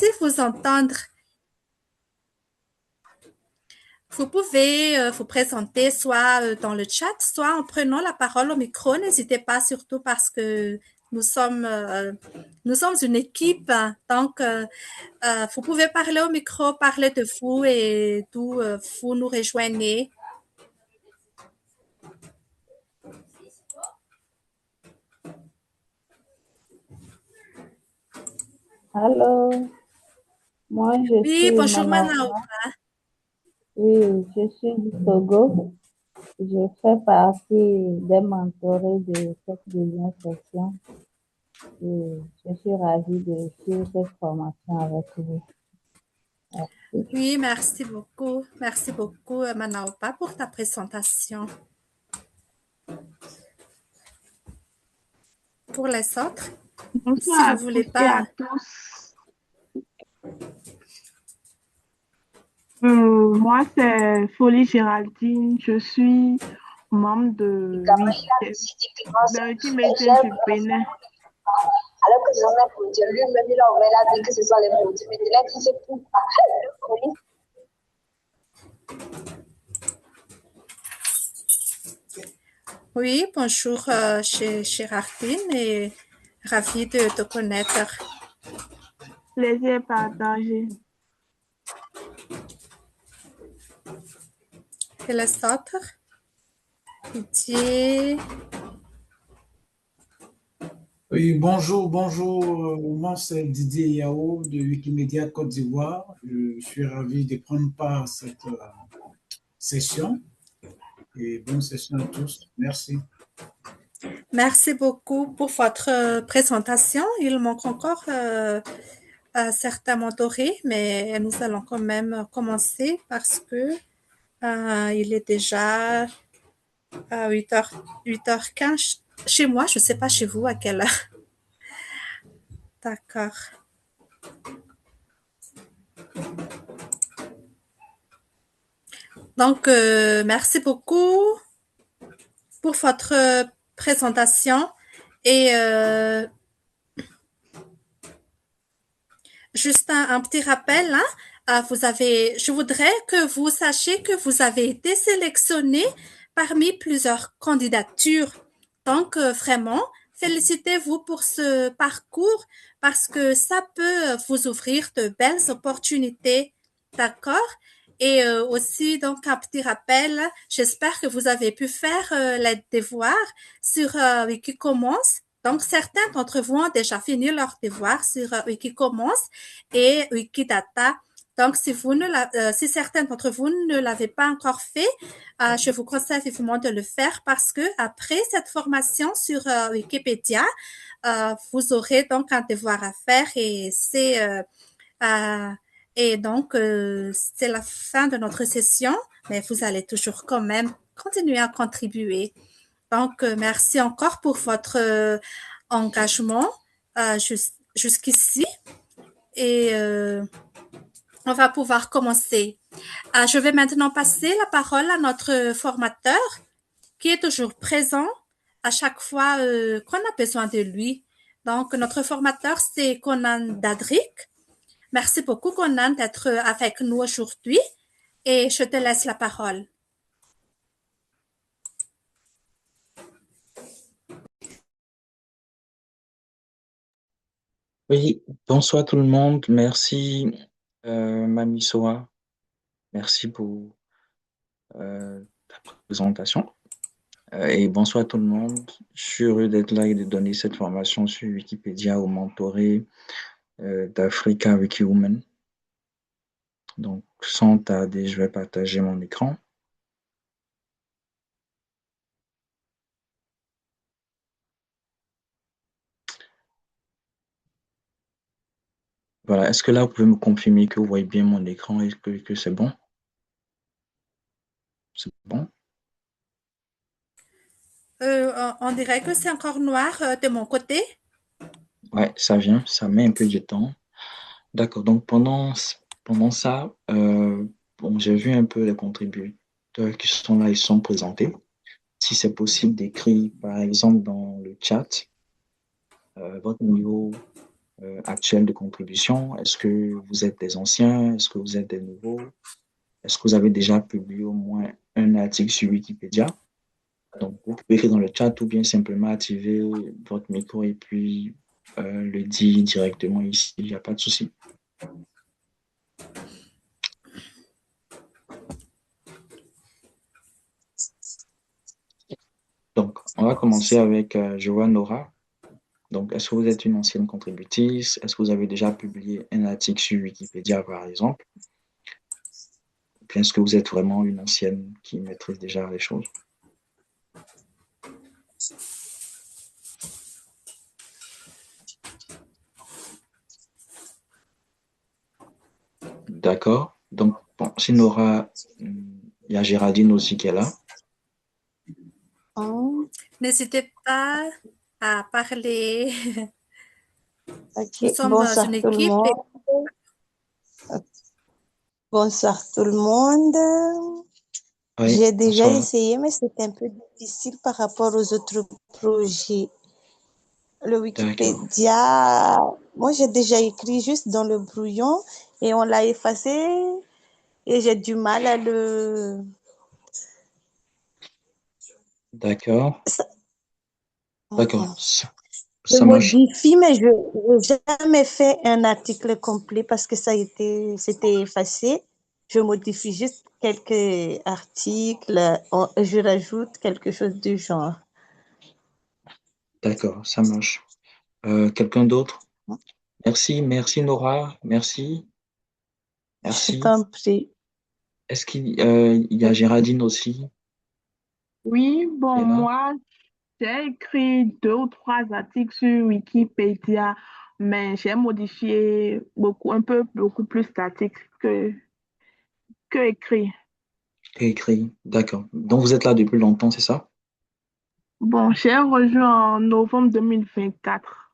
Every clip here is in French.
aussi vous entendre. Vous pouvez vous présenter soit dans le chat, soit en prenant la parole au micro. N'hésitez pas, surtout parce que nous sommes, euh, nous sommes une équipe. Hein. Donc, vous pouvez parler au micro, parler de vous et d'où vous nous rejoignez. Allô, moi je Oui, suis bonjour Manao. Manao. Oui, je suis du Togo. Je fais partie des mentorés de cette deuxième session et je suis ravie de suivre cette formation avec vous. Merci. Oui, merci beaucoup. Merci beaucoup, Manaopa, pour ta présentation. Pour les autres, si Bonsoir vous à voulez tous et pas. à tous. Moi, c'est Folie Géraldine. Je suis membre de Wikimedia du Bénin. Alors que j'en ai produit, lui-même, il a ouvert la vie que ce soit les produits, mais il a dit c'est pour pas. Oui, bonjour, Gérardine, et ravie de te connaître. Plaisir partagé. Et les autres? Didier. Oui, bonjour, bonjour. Moi, c'est Didier Yao de Wikimedia Côte d'Ivoire. Je suis ravi de prendre part à cette session. Et bonne session à tous. Merci. Merci beaucoup pour votre présentation. Il manque encore certains mentorés, mais nous allons quand même commencer parce que il est déjà 8h15 chez moi. Je ne sais pas chez vous à quelle heure. D'accord. Donc, merci beaucoup pour votre présentation et juste un petit rappel, hein, je voudrais que vous sachiez que vous avez été sélectionné parmi plusieurs candidatures. Donc, vraiment, félicitez-vous pour ce parcours parce que ça peut vous ouvrir de belles opportunités. D'accord? Et aussi, donc, un petit rappel, j'espère que vous avez pu faire les devoirs sur Wikicommons. Donc, certains d'entre vous ont déjà fini leurs devoirs sur Wikicommons et Wikidata. Donc, si certains d'entre vous ne l'avez pas encore fait, je vous conseille vivement de le faire parce que après cette formation sur Wikipédia, vous aurez donc un devoir à faire euh, et donc c'est la fin de notre session, mais vous allez toujours quand même continuer à contribuer. Donc, merci encore pour votre engagement jusqu'ici et on va pouvoir commencer. Je vais maintenant passer la parole à notre formateur qui est toujours présent à chaque fois qu'on a besoin de lui. Donc, notre formateur, c'est Conan Dadrick. Merci beaucoup, Conan, d'être avec nous aujourd'hui et je te laisse la parole. Oui, bonsoir tout le monde. Merci, Mamie Soa. Merci pour ta présentation. Et bonsoir tout le monde. Je suis heureux d'être là et de donner cette formation sur Wikipédia aux mentorés d'Africa Wikiwomen. Donc, sans tarder, je vais partager mon écran. Voilà. Est-ce que là, vous pouvez me confirmer que vous voyez bien mon écran et que c'est bon? C'est bon? On dirait que c'est encore noir de mon côté. Ouais, ça vient. Ça met un peu de temps. D'accord. Donc, pendant ça, bon, j'ai vu un peu les contributeurs qui sont là, ils sont présentés. Si c'est possible d'écrire, par exemple, dans le chat, votre niveau actuelle de contribution? Est-ce que vous êtes des anciens? Est-ce que vous êtes des nouveaux? Est-ce que vous avez déjà publié au moins un article sur Wikipédia? Donc, vous pouvez écrire dans le chat ou bien simplement activer votre micro et puis le dire directement ici. Il n'y a pas de souci. Donc, on va commencer avec, je vois Nora. Donc, est-ce que vous êtes une ancienne contributrice? Est-ce que vous avez déjà publié un article sur Wikipédia, par exemple? Ou bien est-ce que vous êtes vraiment une ancienne qui maîtrise déjà les choses? D'accord. Donc, bon, si Nora, il y a Géraldine aussi qui est là. Oh, N'hésitez pas à parler. Nous ok. sommes Bonsoir une tout le équipe et monde. Bonsoir tout le monde. Oui, J'ai déjà bonsoir. essayé, mais c'était un peu difficile par rapport aux autres projets. Le D'accord. Wikipédia, moi j'ai déjà écrit juste dans le brouillon et on l'a effacé et j'ai du mal à D'accord. ça- D'accord. Je Ça marche. modifie, mais je n'ai jamais fait un article complet parce que c'était effacé. Je modifie juste quelques articles, je rajoute quelque chose du genre. D'accord, ça marche. Quelqu'un d'autre? Merci, merci Nora. Merci, Je merci. t'en prie. Est-ce il y a Géraldine aussi Oui, qui bon, est là? moi, j'ai écrit 2 ou 3 articles sur Wikipédia, mais j'ai modifié beaucoup plus d'articles que écrit. Qui a écrit. D'accord. Donc vous êtes là depuis longtemps, c'est ça? Bon, j'ai rejoint en novembre 2024.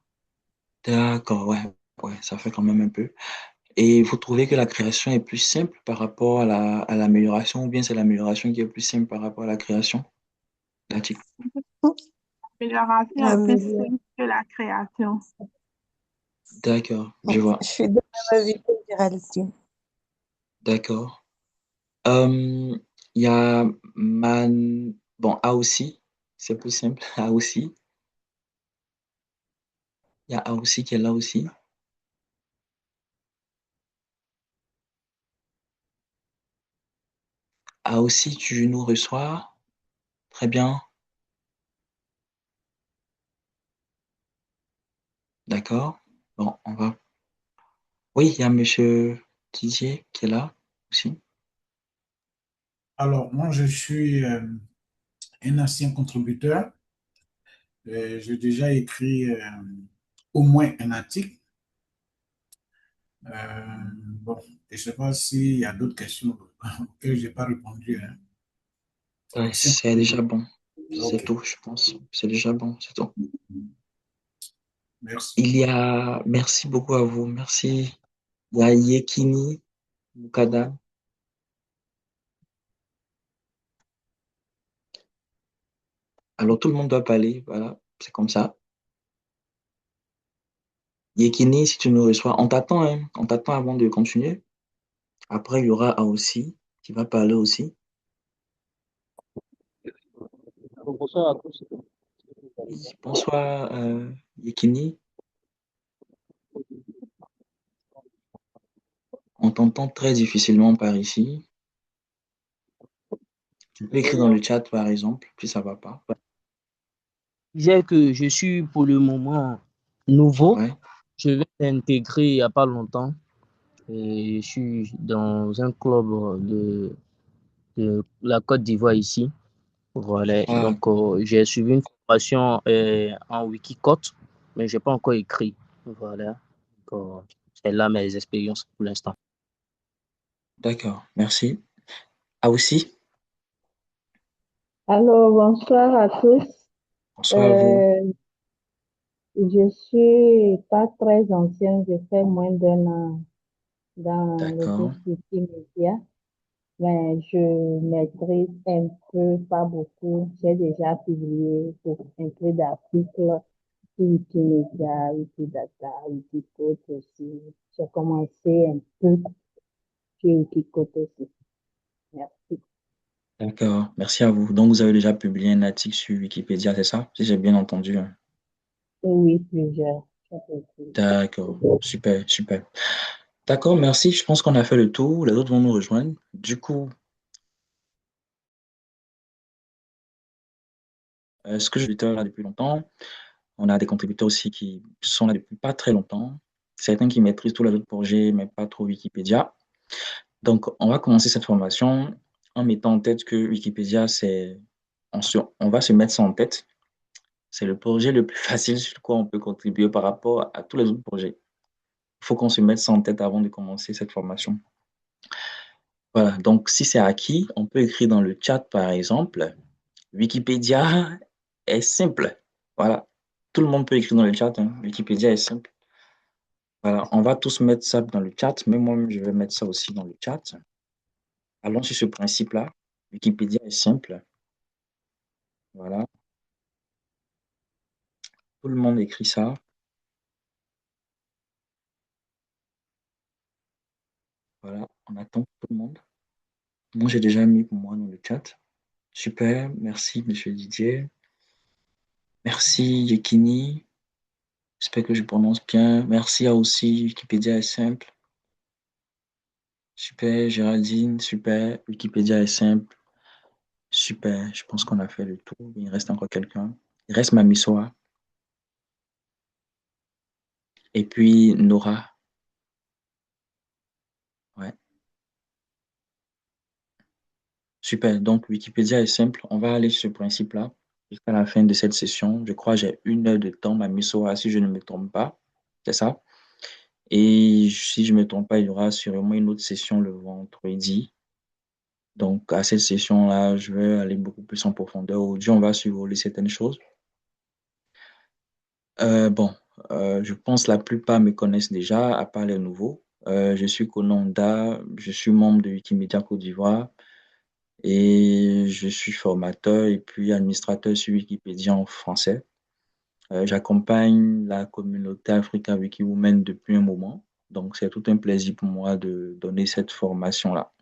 D'accord, ouais. Ouais, ça fait quand même un peu. Et vous trouvez que la création est plus simple par rapport à l'amélioration ou bien c'est l'amélioration qui est plus simple par rapport à la création d'articles? L'amélioration est plus Amélie. simple que la création. D'accord, je Je vois. suis de même avis que Géraldine. D'accord. Il y a Bon, A aussi, c'est plus simple. A aussi. Il y a A aussi qui est là aussi. A aussi, tu nous reçois. Très bien. D'accord. Bon, on va. Oui, il y a Monsieur Didier qui est là aussi. Alors, moi, je suis un ancien contributeur. J'ai déjà écrit au moins un article. Bon, je ne sais pas s'il y a d'autres questions auxquelles je n'ai pas répondu, hein. Ouais, Ancien c'est déjà contributeur. bon. C'est OK, tout, je pense. C'est déjà bon, c'est tout. merci. Il y a, merci beaucoup à vous. Merci. Il y a Yekini Mukada. Alors, tout le monde doit parler. Voilà, c'est comme ça. Yekini, si tu nous reçois, on t'attend, hein. On t'attend avant de continuer. Après, il y aura A aussi qui va parler aussi. Bonsoir à tous. Oui, bonsoir, Yekini. On t'entend très difficilement par ici. Tu peux écrire dans le chat, par exemple, si ça va pas. Je disais que je suis pour le moment nouveau. Ouais. Je viens d'intégrer il n'y a pas longtemps et je suis dans un club de la Côte d'Ivoire ici. Voilà. Ah, Donc, j'ai suivi une formation en Wikicode, mais je n'ai pas encore écrit. Voilà. Donc, c'est là mes expériences pour l'instant. d'accord. Merci. Ah aussi, Alors, bonsoir à tous. bonsoir à vous. Euh, je suis pas très ancienne, je fais moins d'un an dans le D'accord. groupe Wikimedia, mais je maîtrise un peu, pas beaucoup. J'ai déjà publié un peu d'articles Wikimedia, Wikidata, Wikicode aussi. J'ai commencé un peu sur Wikicode aussi. Merci. D'accord, merci à vous. Donc, vous avez déjà publié un article sur Wikipédia, c'est ça? Si j'ai bien entendu, hein. Oui, plusieurs. J'ai fait D'accord, super, super. D'accord, merci. Je pense qu'on a fait le tour. Les autres vont nous rejoindre. Du coup, ce que je dis là depuis longtemps, on a des contributeurs aussi qui sont là depuis pas très longtemps. Certains qui maîtrisent tous les autres projets, mais pas trop Wikipédia. Donc, on va commencer cette formation en mettant en tête que Wikipédia, on va se mettre ça en tête. C'est le projet le plus facile sur quoi on peut contribuer par rapport à tous les autres projets. Il faut qu'on se mette ça en tête avant de commencer cette formation. Voilà, donc si c'est acquis, on peut écrire dans le chat, par exemple, Wikipédia est simple. Voilà, tout le monde peut écrire dans le chat, hein. Wikipédia est simple. Voilà, on va tous mettre ça dans le chat, mais moi-même, je vais mettre ça aussi dans le chat. Allons sur ce principe-là. Wikipédia est simple. Voilà, tout le monde écrit ça. Voilà, on attend tout le monde. Moi, j'ai déjà mis pour moi dans le chat. Super, merci, monsieur Didier. Merci, Yekini. J'espère que je prononce bien. Merci à aussi, Wikipédia est simple. Super, Géraldine, super. Wikipédia est simple. Super, je pense qu'on a fait le tour. Il reste encore quelqu'un. Il reste Mamisoa. Et puis Nora. Ouais, super. Donc, Wikipédia est simple. On va aller sur ce principe-là jusqu'à la fin de cette session. Je crois que j'ai 1 heure de temps, Mamisoa, si je ne me trompe pas. C'est ça? Et si je ne me trompe pas, il y aura sûrement une autre session le vendredi. Donc, à cette session-là, je vais aller beaucoup plus en profondeur. Aujourd'hui, on va survoler certaines choses. Bon, je pense que la plupart me connaissent déjà, à part les nouveaux. Je suis Kononda, je suis membre de Wikimedia Côte d'Ivoire et je suis formateur et puis administrateur sur Wikipédia en français. J'accompagne la communauté Africa Wikiwomen depuis un moment, donc c'est tout un plaisir pour moi de donner cette formation-là.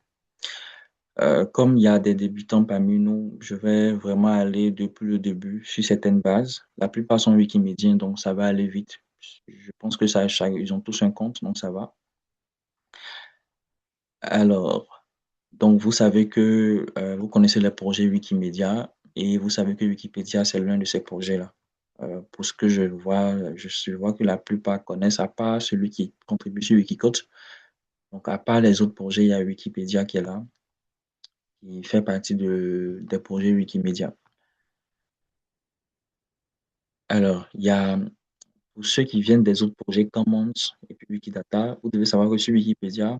Comme il y a des débutants parmi nous, je vais vraiment aller depuis le début sur certaines bases. La plupart sont wikimédiens, donc ça va aller vite. Je pense que ça, ils ont tous un compte, donc ça va. Alors, donc vous savez que vous connaissez le projet Wikimedia et vous savez que Wikipédia, c'est l'un de ces projets-là. Pour ce que je vois que la plupart connaissent, à part celui qui contribue sur Wikicode. Donc, à part les autres projets, il y a Wikipédia qui est là, qui fait partie des projets Wikimedia. Alors, il y a, pour ceux qui viennent des autres projets Commons et puis Wikidata, vous devez savoir que sur Wikipédia,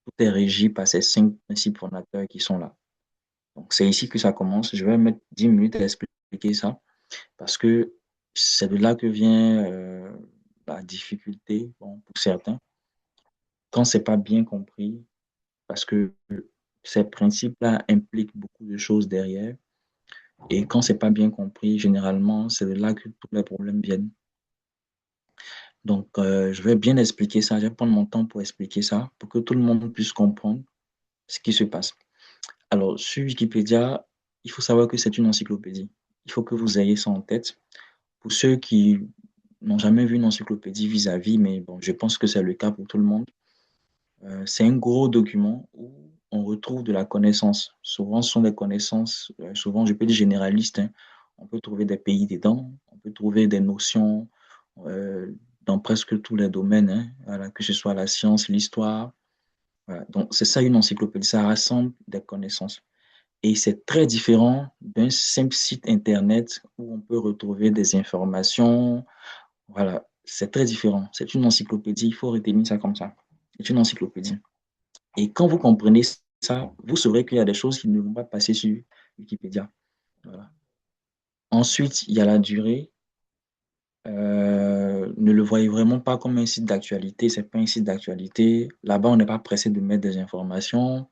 tout est régi par ces 5 principes fondateurs qui sont là. Donc, c'est ici que ça commence. Je vais mettre 10 minutes à expliquer ça parce que c'est de là que vient la difficulté, bon, pour certains, quand c'est pas bien compris, parce que ces principes-là impliquent beaucoup de choses derrière. Et quand c'est pas bien compris, généralement, c'est de là que tous les problèmes viennent. Donc, je vais bien expliquer ça. Je vais prendre mon temps pour expliquer ça, pour que tout le monde puisse comprendre ce qui se passe. Alors, sur Wikipédia, il faut savoir que c'est une encyclopédie. Il faut que vous ayez ça en tête. Pour ceux qui n'ont jamais vu une encyclopédie vis-à-vis, mais bon, je pense que c'est le cas pour tout le monde. C'est un gros document où on retrouve de la connaissance. Souvent, ce sont des connaissances, souvent, je peux dire généralistes, hein. On peut trouver des pays dedans, on peut trouver des notions euh, dans presque tous les domaines, hein, voilà, que ce soit la science, l'histoire. Voilà. Donc, c'est ça une encyclopédie, ça rassemble des connaissances. Et c'est très différent d'un simple site Internet où on peut retrouver des informations. Voilà, c'est très différent. C'est une encyclopédie, il faut retenir ça comme ça. C'est une encyclopédie. Et quand vous comprenez ça, vous saurez qu'il y a des choses qui ne vont pas passer sur Wikipédia. Voilà. Ensuite, il y a la durée. Ne le voyez vraiment pas comme un site d'actualité. C'est pas un site d'actualité. Là-bas, on n'est pas pressé de mettre des informations.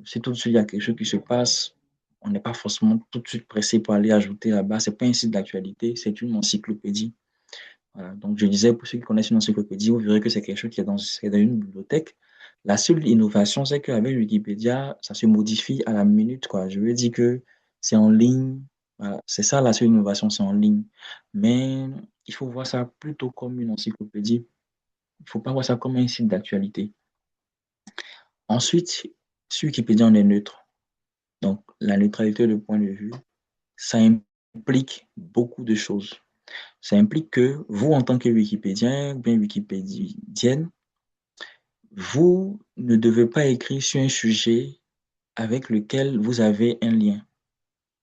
Si tout de suite il y a quelque chose qui se passe, on n'est pas forcément tout de suite pressé pour aller ajouter là-bas. Ce n'est pas un site d'actualité, c'est une encyclopédie. Voilà. Donc, je disais, pour ceux qui connaissent une encyclopédie, vous verrez que c'est quelque chose qui est dans une bibliothèque. La seule innovation, c'est qu'avec Wikipédia, ça se modifie à la minute, quoi. Je veux dire que c'est en ligne. Voilà. C'est ça la seule innovation, c'est en ligne. Mais il faut voir ça plutôt comme une encyclopédie. Il ne faut pas voir ça comme un site d'actualité. Ensuite, sur Wikipédia, on est neutre. Donc, la neutralité de point de vue, ça implique beaucoup de choses. Ça implique que vous, en tant que Wikipédien, bien Wikipédienne, vous ne devez pas écrire sur un sujet avec lequel vous avez un lien.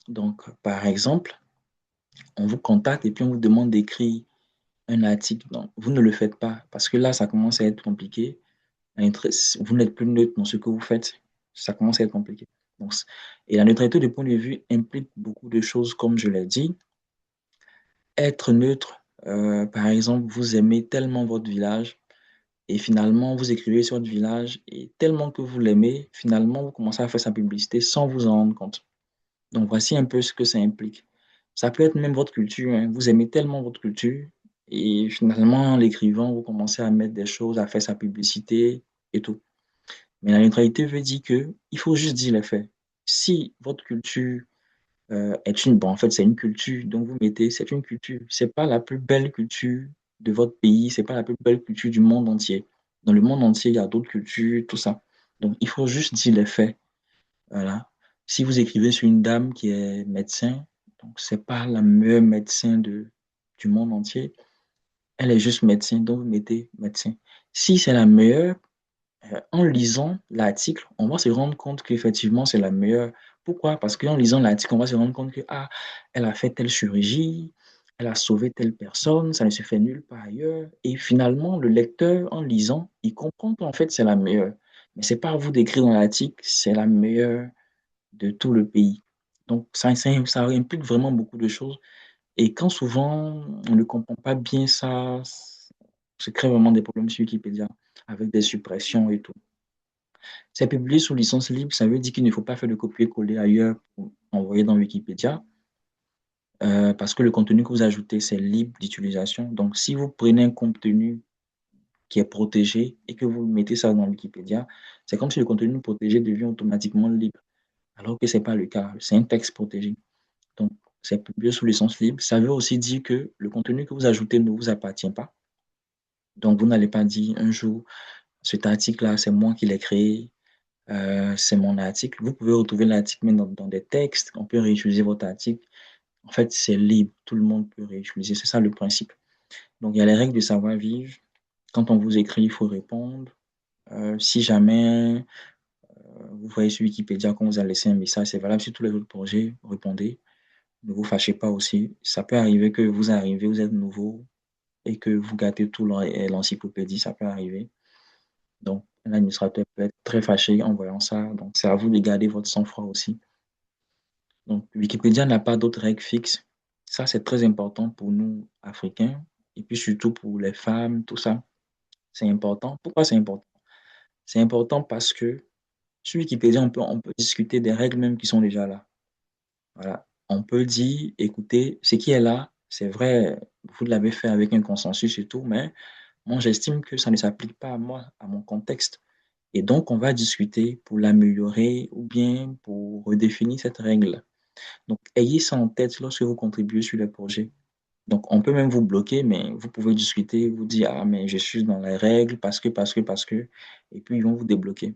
Donc, par exemple, on vous contacte et puis on vous demande d'écrire un article. Donc, vous ne le faites pas parce que là, ça commence à être compliqué. Vous n'êtes plus neutre dans ce que vous faites. Ça commence à être compliqué. Donc, et la neutralité de point de vue implique beaucoup de choses, comme je l'ai dit. Être neutre, par exemple, vous aimez tellement votre village et finalement, vous écrivez sur votre village et tellement que vous l'aimez, finalement, vous commencez à faire sa publicité sans vous en rendre compte. Donc, voici un peu ce que ça implique. Ça peut être même votre culture, hein. Vous aimez tellement votre culture et finalement, en l'écrivant, vous commencez à mettre des choses, à faire sa publicité et tout. Mais la neutralité veut dire que il faut juste dire les faits. Si votre culture est une, bon, en fait, c'est une culture, donc vous mettez, c'est une culture. C'est pas la plus belle culture de votre pays, c'est pas la plus belle culture du monde entier. Dans le monde entier, il y a d'autres cultures, tout ça. Donc, il faut juste dire les faits. Voilà. Si vous écrivez sur une dame qui est médecin, donc c'est pas la meilleure médecin du monde entier, elle est juste médecin, donc vous mettez médecin. Si c'est la meilleure, en lisant l'article, on va se rendre compte qu'effectivement, c'est la meilleure. Pourquoi? Parce qu'en lisant l'article, on va se rendre compte que, ah, elle a fait telle chirurgie, elle a sauvé telle personne, ça ne se fait nulle part ailleurs. Et finalement, le lecteur, en lisant, il comprend qu'en fait, c'est la meilleure. Mais c'est pas à vous d'écrire dans l'article, c'est la meilleure de tout le pays. Donc, ça implique vraiment beaucoup de choses. Et quand souvent, on ne comprend pas bien ça, se crée vraiment des problèmes sur Wikipédia, avec des suppressions et tout. C'est publié sous licence libre, ça veut dire qu'il ne faut pas faire de copier-coller ailleurs pour envoyer dans Wikipédia, parce que le contenu que vous ajoutez, c'est libre d'utilisation. Donc, si vous prenez un contenu qui est protégé et que vous mettez ça dans Wikipédia, c'est comme si le contenu protégé devient automatiquement libre, alors que ce n'est pas le cas. C'est un texte protégé. Donc, c'est publié sous licence libre. Ça veut aussi dire que le contenu que vous ajoutez ne vous appartient pas. Donc, vous n'allez pas dire un jour, cet article-là, c'est moi qui l'ai créé, c'est mon article. Vous pouvez retrouver l'article même dans des textes. On peut réutiliser votre article. En fait, c'est libre. Tout le monde peut réutiliser. C'est ça le principe. Donc, il y a les règles de savoir-vivre. Quand on vous écrit, il faut répondre. Si jamais vous voyez sur Wikipédia qu'on vous a laissé un message, c'est valable sur tous les autres projets, répondez. Ne vous fâchez pas aussi. Ça peut arriver que vous arrivez, vous êtes nouveau et que vous gâtez tout l'encyclopédie. Ça peut arriver. Donc, un administrateur peut être très fâché en voyant ça. Donc, c'est à vous de garder votre sang-froid aussi. Donc, Wikipédia n'a pas d'autres règles fixes. Ça, c'est très important pour nous, Africains, et puis surtout pour les femmes, tout ça. C'est important. Pourquoi c'est important? C'est important parce que sur Wikipédia, on peut discuter des règles même qui sont déjà là. Voilà. On peut dire, écoutez, ce qui est là, c'est vrai, vous l'avez fait avec un consensus et tout, mais moi, j'estime que ça ne s'applique pas à moi, à mon contexte. Et donc, on va discuter pour l'améliorer ou bien pour redéfinir cette règle. Donc, ayez ça en tête lorsque vous contribuez sur le projet. Donc, on peut même vous bloquer, mais vous pouvez discuter, vous dire, ah, mais je suis dans les règles parce que, et puis ils vont vous débloquer.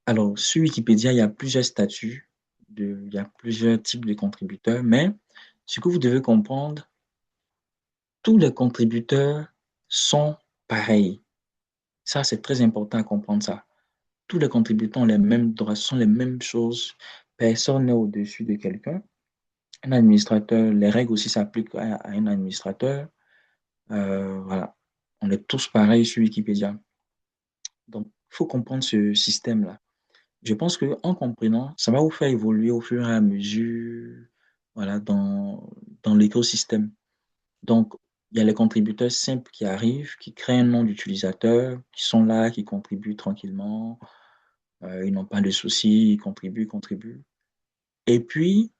Alors, sur Wikipédia, il y a plusieurs statuts, il y a plusieurs types de contributeurs, mais ce que vous devez comprendre, tous les contributeurs sont pareils. Ça, c'est très important à comprendre ça. Tous les contributeurs ont les mêmes droits, sont les mêmes choses. Personne n'est au-dessus de quelqu'un. Un administrateur, les règles aussi s'appliquent à un administrateur. Voilà. On est tous pareils sur Wikipédia. Donc, il faut comprendre ce système-là. Je pense qu'en comprenant, ça va vous faire évoluer au fur et à mesure, voilà, dans l'écosystème. Donc, il y a les contributeurs simples qui arrivent, qui créent un nom d'utilisateur, qui sont là, qui contribuent tranquillement. Ils n'ont pas de soucis, ils contribuent. Et puis,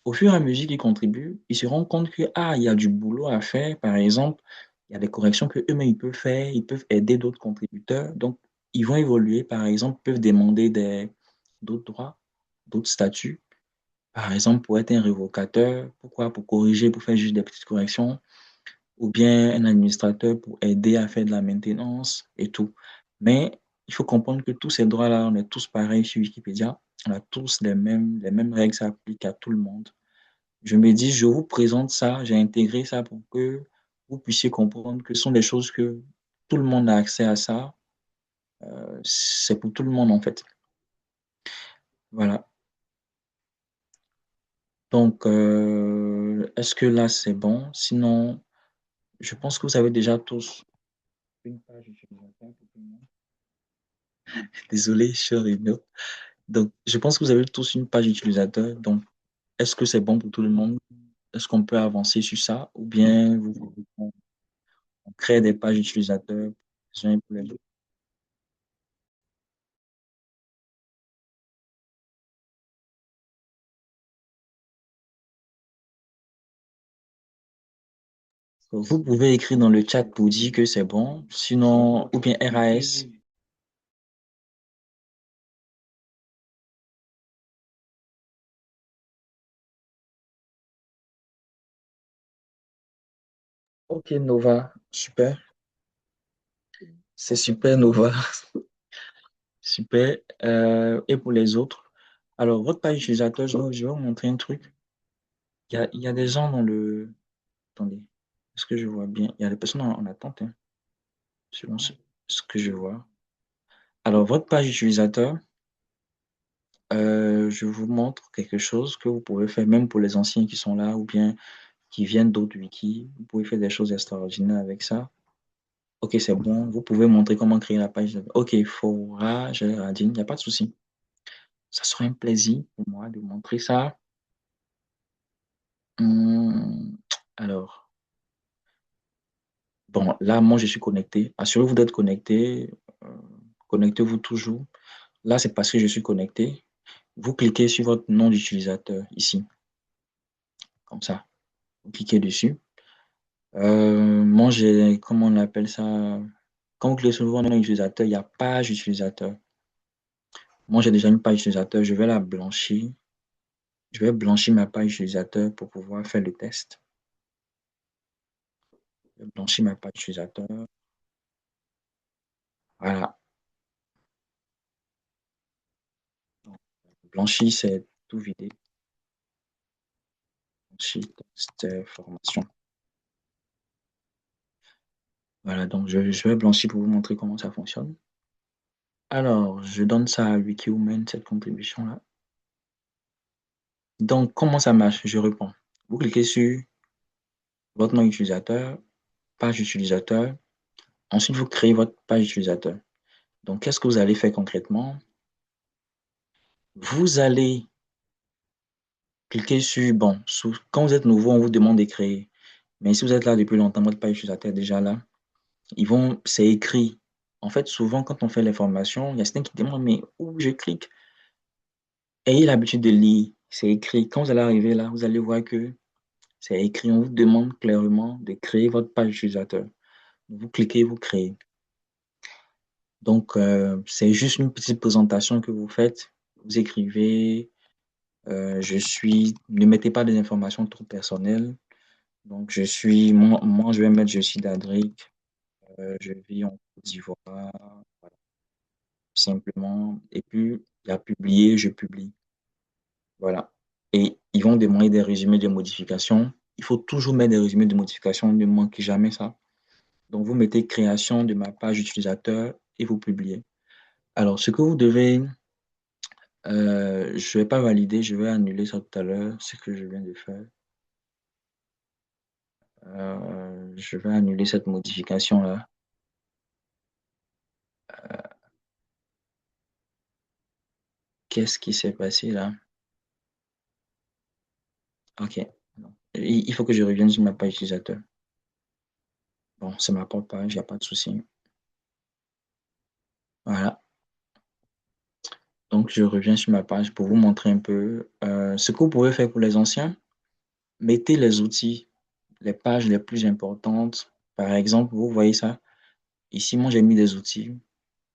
au fur et à mesure qu'ils contribuent, ils se rendent compte que, il y a du boulot à faire. Par exemple, il y a des corrections que eux-mêmes ils peuvent faire, ils peuvent aider d'autres contributeurs. Donc, ils vont évoluer. Par exemple, ils peuvent demander d'autres droits, d'autres statuts. Par exemple, pour être un révocateur, pourquoi? Pour corriger, pour faire juste des petites corrections, ou bien un administrateur pour aider à faire de la maintenance et tout. Mais il faut comprendre que tous ces droits-là, on est tous pareils sur Wikipédia. On a tous les mêmes règles s'appliquent à tout le monde. Je me dis, je vous présente ça, j'ai intégré ça pour que vous puissiez comprendre que ce sont des choses que tout le monde a accès à ça. C'est pour tout le monde en fait. Voilà. Donc, est-ce que là c'est bon? Sinon, je pense que vous avez déjà tous une page utilisateur pour tout le monde. Désolé, je suis en réunion. Donc, je pense que vous avez tous une page utilisateur. Donc, est-ce que c'est bon pour tout le monde? Est-ce qu'on peut avancer sur ça? Ou bien vous voulez qu'on crée des pages utilisateurs les uns et pour les autres? Vous pouvez écrire dans le chat pour dire que c'est bon. Sinon, ou bien RAS. Ok, Nova. Super. C'est super, Nova. Super. Et pour les autres? Alors, votre page utilisateur, je vais vous montrer un truc. Il y a des gens dans le... Attendez. Est-ce que je vois bien? Il y a des personnes en attente, hein, selon ce que je vois. Alors, votre page utilisateur, je vous montre quelque chose que vous pouvez faire, même pour les anciens qui sont là ou bien qui viennent d'autres wikis. Vous pouvez faire des choses extraordinaires avec ça. Ok, c'est bon. Vous pouvez montrer comment créer la page. Ok, Fora, Géraldine, il n'y a pas de souci. Ça sera un plaisir pour moi de montrer ça. Hum, alors, bon, là, moi, je suis connecté. Assurez-vous d'être connecté. euh, Connectez-vous toujours. Là, c'est parce que je suis connecté. Vous cliquez sur votre nom d'utilisateur ici, comme ça. Vous cliquez dessus. Moi, j'ai, comment on appelle ça? Quand vous cliquez sur votre nom d'utilisateur, il y a page utilisateur. Moi, j'ai déjà une page utilisateur. Je vais la blanchir. Je vais blanchir ma page utilisateur pour pouvoir faire le test. Je vais blanchir ma page utilisateur. Voilà. Donc, blanchir, c'est tout vider. Blanchir, test, formation. Voilà, donc je vais blanchir pour vous montrer comment ça fonctionne. Alors, je donne ça à Wikiwoman, cette contribution-là. Donc, comment ça marche? Je réponds. Vous cliquez sur votre nom utilisateur, page utilisateur. Ensuite, vous créez votre page utilisateur. Donc, qu'est-ce que vous allez faire concrètement? Vous allez cliquez sur, bon, quand vous êtes nouveau, on vous demande de créer. Mais si vous êtes là depuis longtemps, votre page utilisateur est déjà là. C'est écrit. En fait, souvent, quand on fait les formations, il y a certains qui demandent, mais où je clique? Ayez l'habitude de lire. C'est écrit. Quand vous allez arriver là, vous allez voir que c'est écrit. On vous demande clairement de créer votre page utilisateur. Vous cliquez, vous créez. Donc, c'est juste une petite présentation que vous faites. Vous écrivez, ne mettez pas des informations trop personnelles. Donc, je vais mettre, je suis d'Adric, je vis en Côte d'Ivoire, voilà, simplement. Et puis, il y a publié, je publie. Voilà. Et ils vont demander des résumés de modifications. Il faut toujours mettre des résumés de modifications, ne manquez jamais ça. Donc, vous mettez création de ma page utilisateur et vous publiez. Alors, ce que vous devez, je ne vais pas valider, je vais annuler ça tout à l'heure, ce que je viens de faire. Je vais annuler cette modification-là. Qu'est-ce qui s'est passé là? Ok. Il faut que je revienne sur ma page utilisateur. Bon, c'est ma propre page, il n'y a pas de souci. Voilà. Donc, je reviens sur ma page pour vous montrer un peu ce que vous pouvez faire pour les anciens. Mettez les outils, les pages les plus importantes. Par exemple, vous voyez ça? Ici, moi, j'ai mis des outils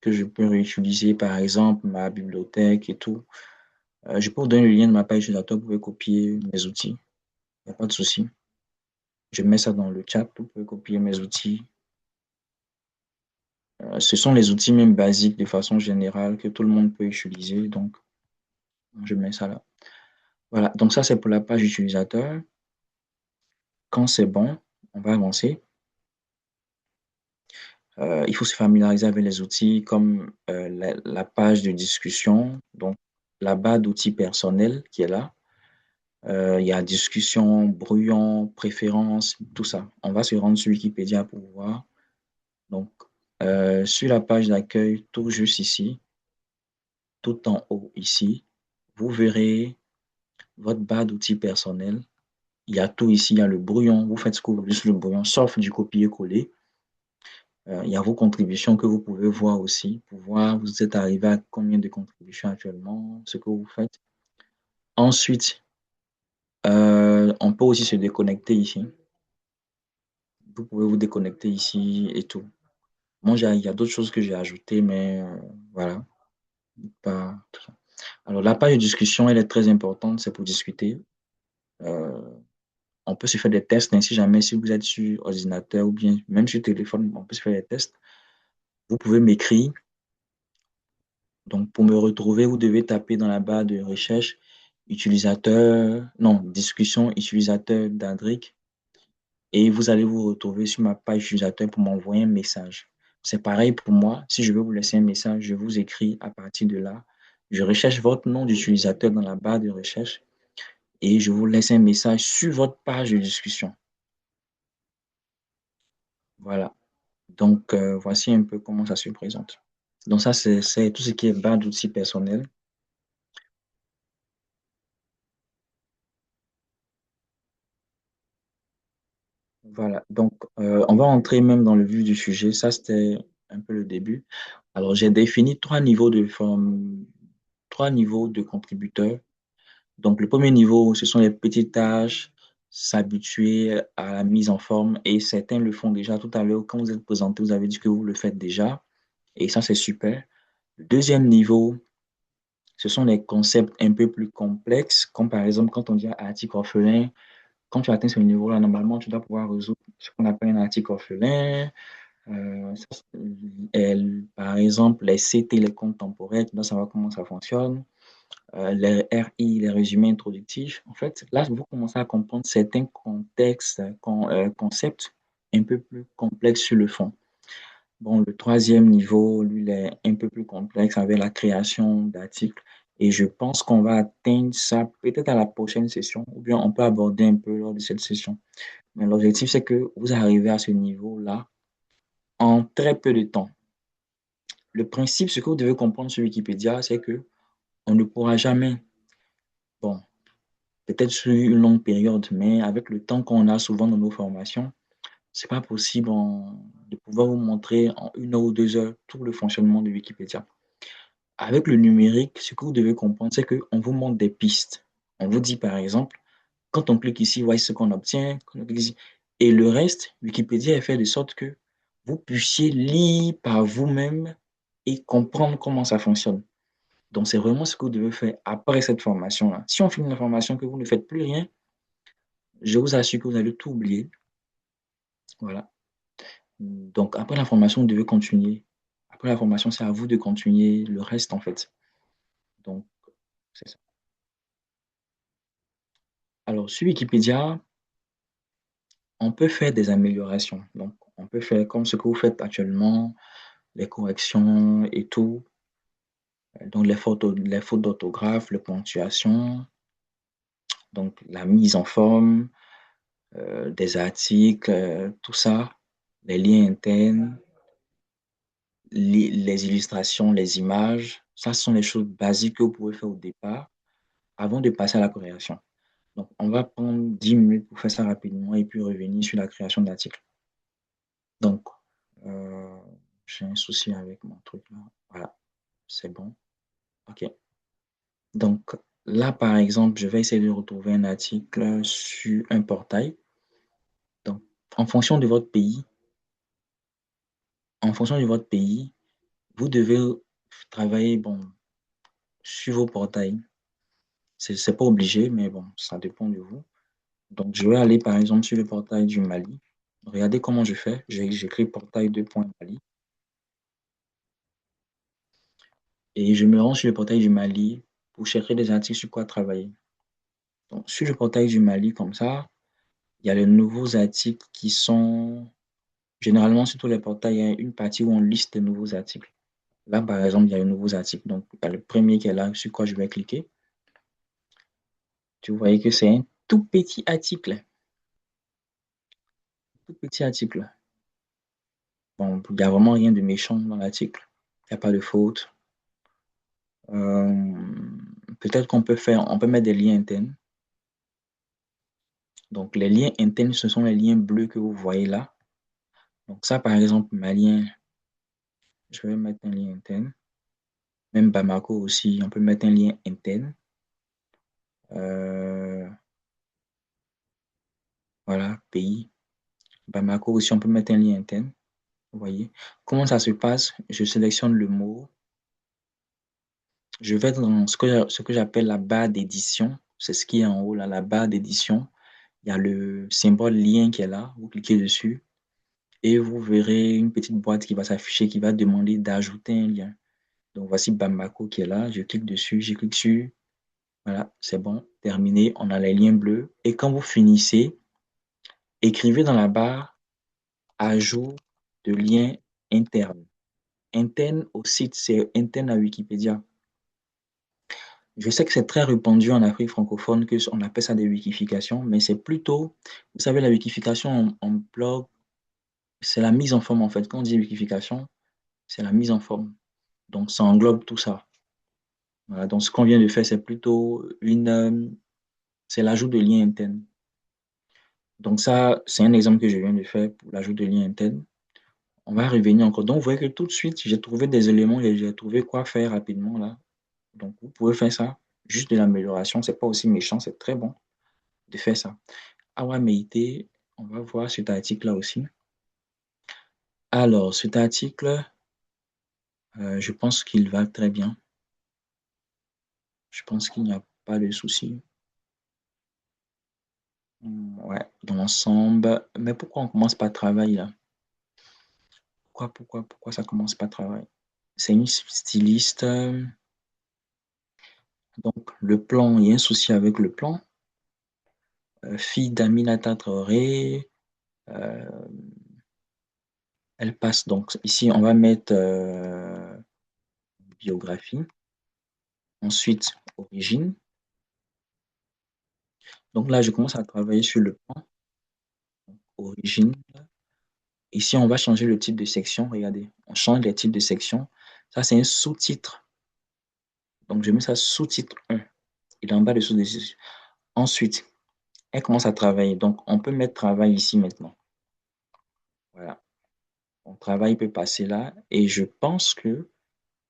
que je peux réutiliser, par exemple, ma bibliothèque et tout. Je peux vous donner le lien de ma page utilisateur, vous pouvez copier mes outils. Il n'y a pas de souci. Je mets ça dans le chat, vous pouvez copier mes outils. Ce sont les outils même basiques de façon générale que tout le monde peut utiliser. Donc, je mets ça là. Voilà, donc ça, c'est pour la page utilisateur. Quand c'est bon, on va avancer. Il faut se familiariser avec les outils comme la page de discussion, donc la barre d'outils personnels qui est là. Il y a discussion, brouillon, préférences, tout ça. On va se rendre sur Wikipédia pour voir. Donc, sur la page d'accueil, tout juste ici, tout en haut ici, vous verrez votre barre d'outils personnels. Il y a tout ici, il y a le brouillon. Vous faites ce que vous voulez sur le brouillon, sauf du copier-coller. Il y a vos contributions que vous pouvez voir aussi, pour voir vous êtes arrivé à combien de contributions actuellement, ce que vous faites. Ensuite, on peut aussi se déconnecter ici. Vous pouvez vous déconnecter ici et tout. Moi, il y a d'autres choses que j'ai ajoutées, mais voilà, pas tout ça. Alors, la page de discussion, elle est très importante, c'est pour discuter. On peut se faire des tests, hein, si jamais, si vous êtes sur ordinateur ou bien même sur téléphone, on peut se faire des tests. Vous pouvez m'écrire. Donc, pour me retrouver, vous devez taper dans la barre de recherche utilisateur, non, discussion utilisateur d'Adric et vous allez vous retrouver sur ma page utilisateur pour m'envoyer un message. C'est pareil pour moi. Si je veux vous laisser un message, je vous écris à partir de là. Je recherche votre nom d'utilisateur dans la barre de recherche et je vous laisse un message sur votre page de discussion. Voilà. Donc, voici un peu comment ça se présente. Donc, ça, c'est tout ce qui est barre d'outils personnels. Voilà, donc on va entrer même dans le vif du sujet. Ça, c'était un peu le début. Alors, j'ai défini trois niveaux de contributeurs. Donc, le premier niveau, ce sont les petites tâches, s'habituer à la mise en forme. Et certains le font déjà tout à l'heure. Quand vous êtes présenté, vous avez dit que vous le faites déjà. Et ça, c'est super. Le deuxième niveau, ce sont les concepts un peu plus complexes, comme par exemple quand on dit article orphelin. Quand tu atteins ce niveau-là, normalement, tu dois pouvoir résoudre ce qu'on appelle un article orphelin. Par exemple, les CT, les comptes temporaires, tu dois savoir comment ça fonctionne. Les RI, les résumés introductifs. En fait, là, vous commencez à comprendre certains contextes, concepts un peu plus complexes sur le fond. Bon, le troisième niveau, lui, il est un peu plus complexe avec la création d'articles. Et je pense qu'on va atteindre ça peut-être à la prochaine session, ou bien on peut aborder un peu lors de cette session. Mais l'objectif, c'est que vous arrivez à ce niveau-là en très peu de temps. Le principe, ce que vous devez comprendre sur Wikipédia, c'est que on ne pourra jamais, bon, peut-être sur une longue période, mais avec le temps qu'on a souvent dans nos formations, c'est pas possible de pouvoir vous montrer en 1 heure ou 2 heures tout le fonctionnement de Wikipédia. Avec le numérique, ce que vous devez comprendre, c'est qu'on vous montre des pistes. On vous dit, par exemple, quand on clique ici, voici ce qu'on obtient. Et le reste, Wikipédia est fait de sorte que vous puissiez lire par vous-même et comprendre comment ça fonctionne. Donc, c'est vraiment ce que vous devez faire après cette formation-là. Si on finit la formation que vous ne faites plus rien, je vous assure que vous allez tout oublier. Voilà. Donc, après la formation, vous devez continuer. Après la formation, c'est à vous de continuer le reste, en fait. Donc, c'est ça. Alors, sur Wikipédia, on peut faire des améliorations. Donc, on peut faire comme ce que vous faites actuellement, les corrections et tout. Donc, les fautes d'orthographe, les ponctuations, donc la mise en forme des articles, tout ça, les liens internes, les illustrations, les images. Ça, ce sont les choses basiques que vous pouvez faire au départ avant de passer à la création. Donc, on va prendre 10 minutes pour faire ça rapidement et puis revenir sur la création d'articles. Donc, j'ai un souci avec mon truc là. Voilà, c'est bon. OK. Donc là, par exemple, je vais essayer de retrouver un article sur un portail. Donc, en fonction de votre pays, en fonction de votre pays, vous devez travailler bon, sur vos portails. C'est pas obligé, mais bon, ça dépend de vous. Donc, je vais aller par exemple sur le portail du Mali. Regardez comment je fais. J'écris portail 2.mali et je me rends sur le portail du Mali pour chercher des articles sur quoi travailler. Donc, sur le portail du Mali, comme ça, il y a les nouveaux articles qui sont généralement sur tous les portails, il y a une partie où on liste les nouveaux articles. Là, par exemple, il y a les nouveaux articles. Donc, il y a le premier qui est là, sur quoi je vais cliquer. Tu vois que c'est un tout petit article. Tout petit article. Bon, il n'y a vraiment rien de méchant dans l'article. Il n'y a pas de faute. Peut-être qu'on peut on peut mettre des liens internes. Donc, les liens internes, ce sont les liens bleus que vous voyez là. Donc, ça, par exemple, ma lien, je vais mettre un lien interne. Même Bamako aussi, on peut mettre un lien interne. Voilà, pays. Bamako aussi, on peut mettre un lien interne. Vous voyez. Comment ça se passe? Je sélectionne le mot. Je vais dans ce que j'appelle la barre d'édition. C'est ce qui est en haut, là, la barre d'édition. Il y a le symbole lien qui est là. Vous cliquez dessus et vous verrez une petite boîte qui va s'afficher, qui va demander d'ajouter un lien. Donc, voici Bamako qui est là. Je clique dessus, je clique sur. Voilà, c'est bon, terminé. On a les liens bleus. Et quand vous finissez, écrivez dans la barre ajout de lien interne. Interne au site, c'est interne à Wikipédia. Je sais que c'est très répandu en Afrique francophone, qu'on appelle ça des wikifications, mais c'est plutôt, vous savez, la wikification en blog, c'est la mise en forme en fait. Quand on dit wikification, c'est la mise en forme. Donc ça englobe tout ça. Voilà, donc ce qu'on vient de faire, c'est plutôt c'est l'ajout de liens internes. Donc ça, c'est un exemple que je viens de faire pour l'ajout de liens internes. On va revenir encore. Donc vous voyez que tout de suite, j'ai trouvé des éléments, j'ai trouvé quoi faire rapidement là. Donc vous pouvez faire ça, juste de l'amélioration. C'est pas aussi méchant, c'est très bon de faire ça. Awa Meïté, on va voir cet article-là aussi. Alors, cet article, je pense qu'il va très bien. Je pense qu'il n'y a pas de souci. Ouais, dans l'ensemble. Mais pourquoi on commence par travail là? Pourquoi ça commence par travail? C'est une styliste. Donc, le plan, il y a un souci avec le plan. Fille d'Aminata Traoré. Elle passe donc ici, on va mettre biographie. Ensuite, origine. Donc là, je commence à travailler sur le plan. Origine. Ici, on va changer le type de section. Regardez, on change les types de section. Ça, c'est un sous-titre. Donc, je mets ça sous-titre 1. Et en bas dessous de sous. Ensuite, elle commence à travailler. Donc, on peut mettre travail ici maintenant. Voilà. Mon travail peut passer là. Et je pense que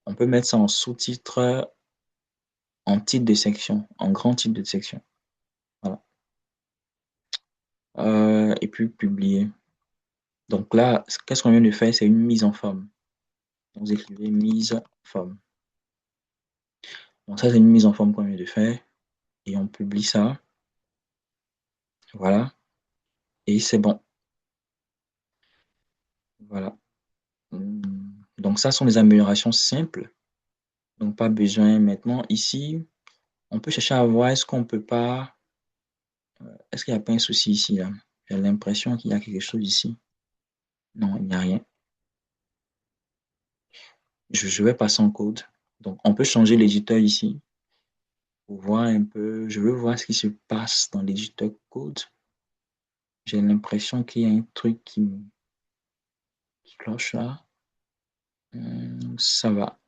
on peut mettre ça en sous-titre, en titre de section, en grand titre de section. Voilà. Et puis, publier. Donc là, qu'est-ce qu'on vient de faire? C'est une mise en forme. Vous écrivez mise en forme. Donc ça, c'est une mise en forme qu'on vient de faire. Et on publie ça. Voilà. Et c'est bon. Voilà. Donc ça sont des améliorations simples. Donc pas besoin maintenant. Ici, on peut chercher à voir est-ce qu'on peut pas. Est-ce qu'il n'y a pas un souci ici là? J'ai l'impression qu'il y a quelque chose ici. Non, il n'y a rien. Je vais passer en code. Donc on peut changer l'éditeur ici. Pour voir un peu. Je veux voir ce qui se passe dans l'éditeur code. J'ai l'impression qu'il y a un truc qui cloche là. Ça va.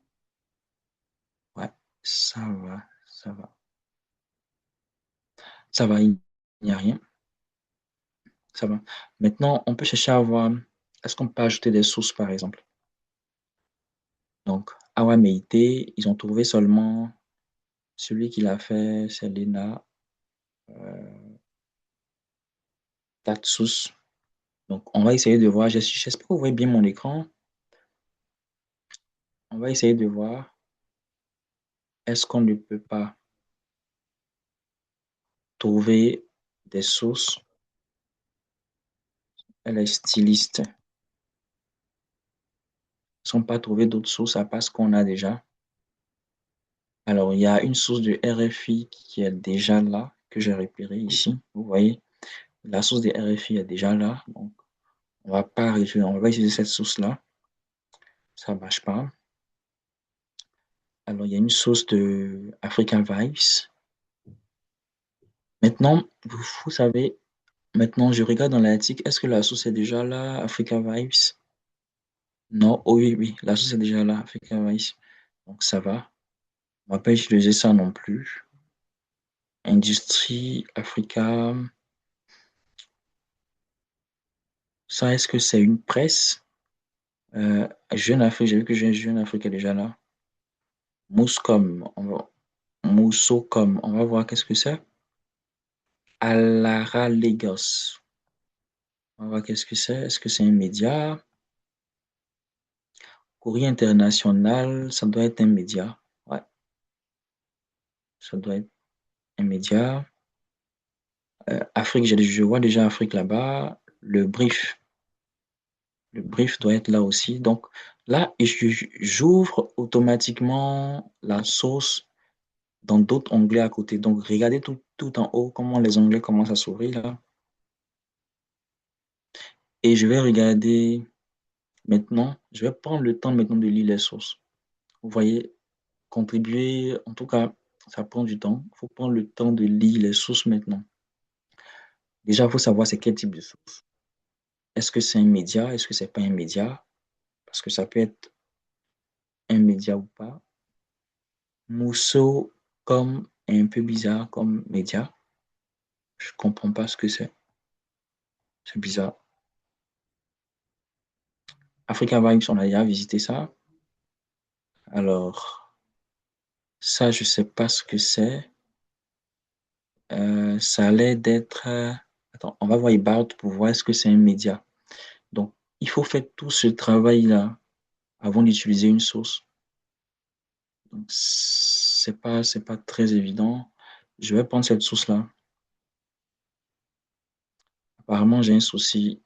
Ouais, ça va, ça va. Ça va, il n'y a rien. Ça va. Maintenant, on peut chercher à voir, est-ce qu'on peut ajouter des sources, par exemple? Donc, Awa Meïté, ils ont trouvé seulement Celui qui l'a fait, c'est Lena Tatsus. Donc, on va essayer de voir. J'espère que vous voyez bien mon écran. On va essayer de voir. Est-ce qu'on ne peut pas trouver des sources? Elle est styliste. Ne sont pas trouver d'autres sources à part ce qu'on a déjà. Alors, il y a une source de RFI qui est déjà là, que j'ai repérée ici. Vous voyez, la source de RFI est déjà là. Donc, on va pas utiliser cette source-là. Ça ne marche pas. Alors, il y a une source de African Vibes. Maintenant, vous savez, maintenant, je regarde dans l'article, est-ce que la source est déjà là, Africa Vibes? Non, oh oui, oui, la source est déjà là, Africa Vibes. Donc, ça va. On ne va pas utiliser ça non plus. Industrie, Africa. Ça, est-ce que c'est une presse? Jeune Afrique, j'ai vu que Jeune Afrique est déjà là. Mouscom, Moussocom, on va voir qu'est-ce que c'est. Alara Lagos. On va voir qu'est-ce que c'est. Est-ce que c'est un média? Courrier international, ça doit être un média. Ouais, ça doit être un média. Afrique, je vois déjà Afrique là-bas. Le brief doit être là aussi. Donc là, j'ouvre automatiquement la source dans d'autres onglets à côté. Donc regardez tout en haut comment les onglets commencent à s'ouvrir là. Et je vais regarder maintenant, je vais prendre le temps maintenant de lire les sources. Vous voyez, contribuer, en tout cas, ça prend du temps. Il faut prendre le temps de lire les sources maintenant. Déjà, il faut savoir c'est quel type de source. Est-ce que c'est un média? Est-ce que c'est pas un média? Parce que ça peut être un média ou pas. Mousseau comme est un peu bizarre comme média. Je comprends pas ce que c'est. C'est bizarre. Africa Vibes, on a déjà visité ça. Alors, ça, je sais pas ce que c'est. Ça a l'air d'être... Attends, on va voir About pour voir est-ce que c'est un média. Donc, il faut faire tout ce travail-là avant d'utiliser une source. Donc, c'est pas très évident. Je vais prendre cette source-là. Apparemment, j'ai un souci.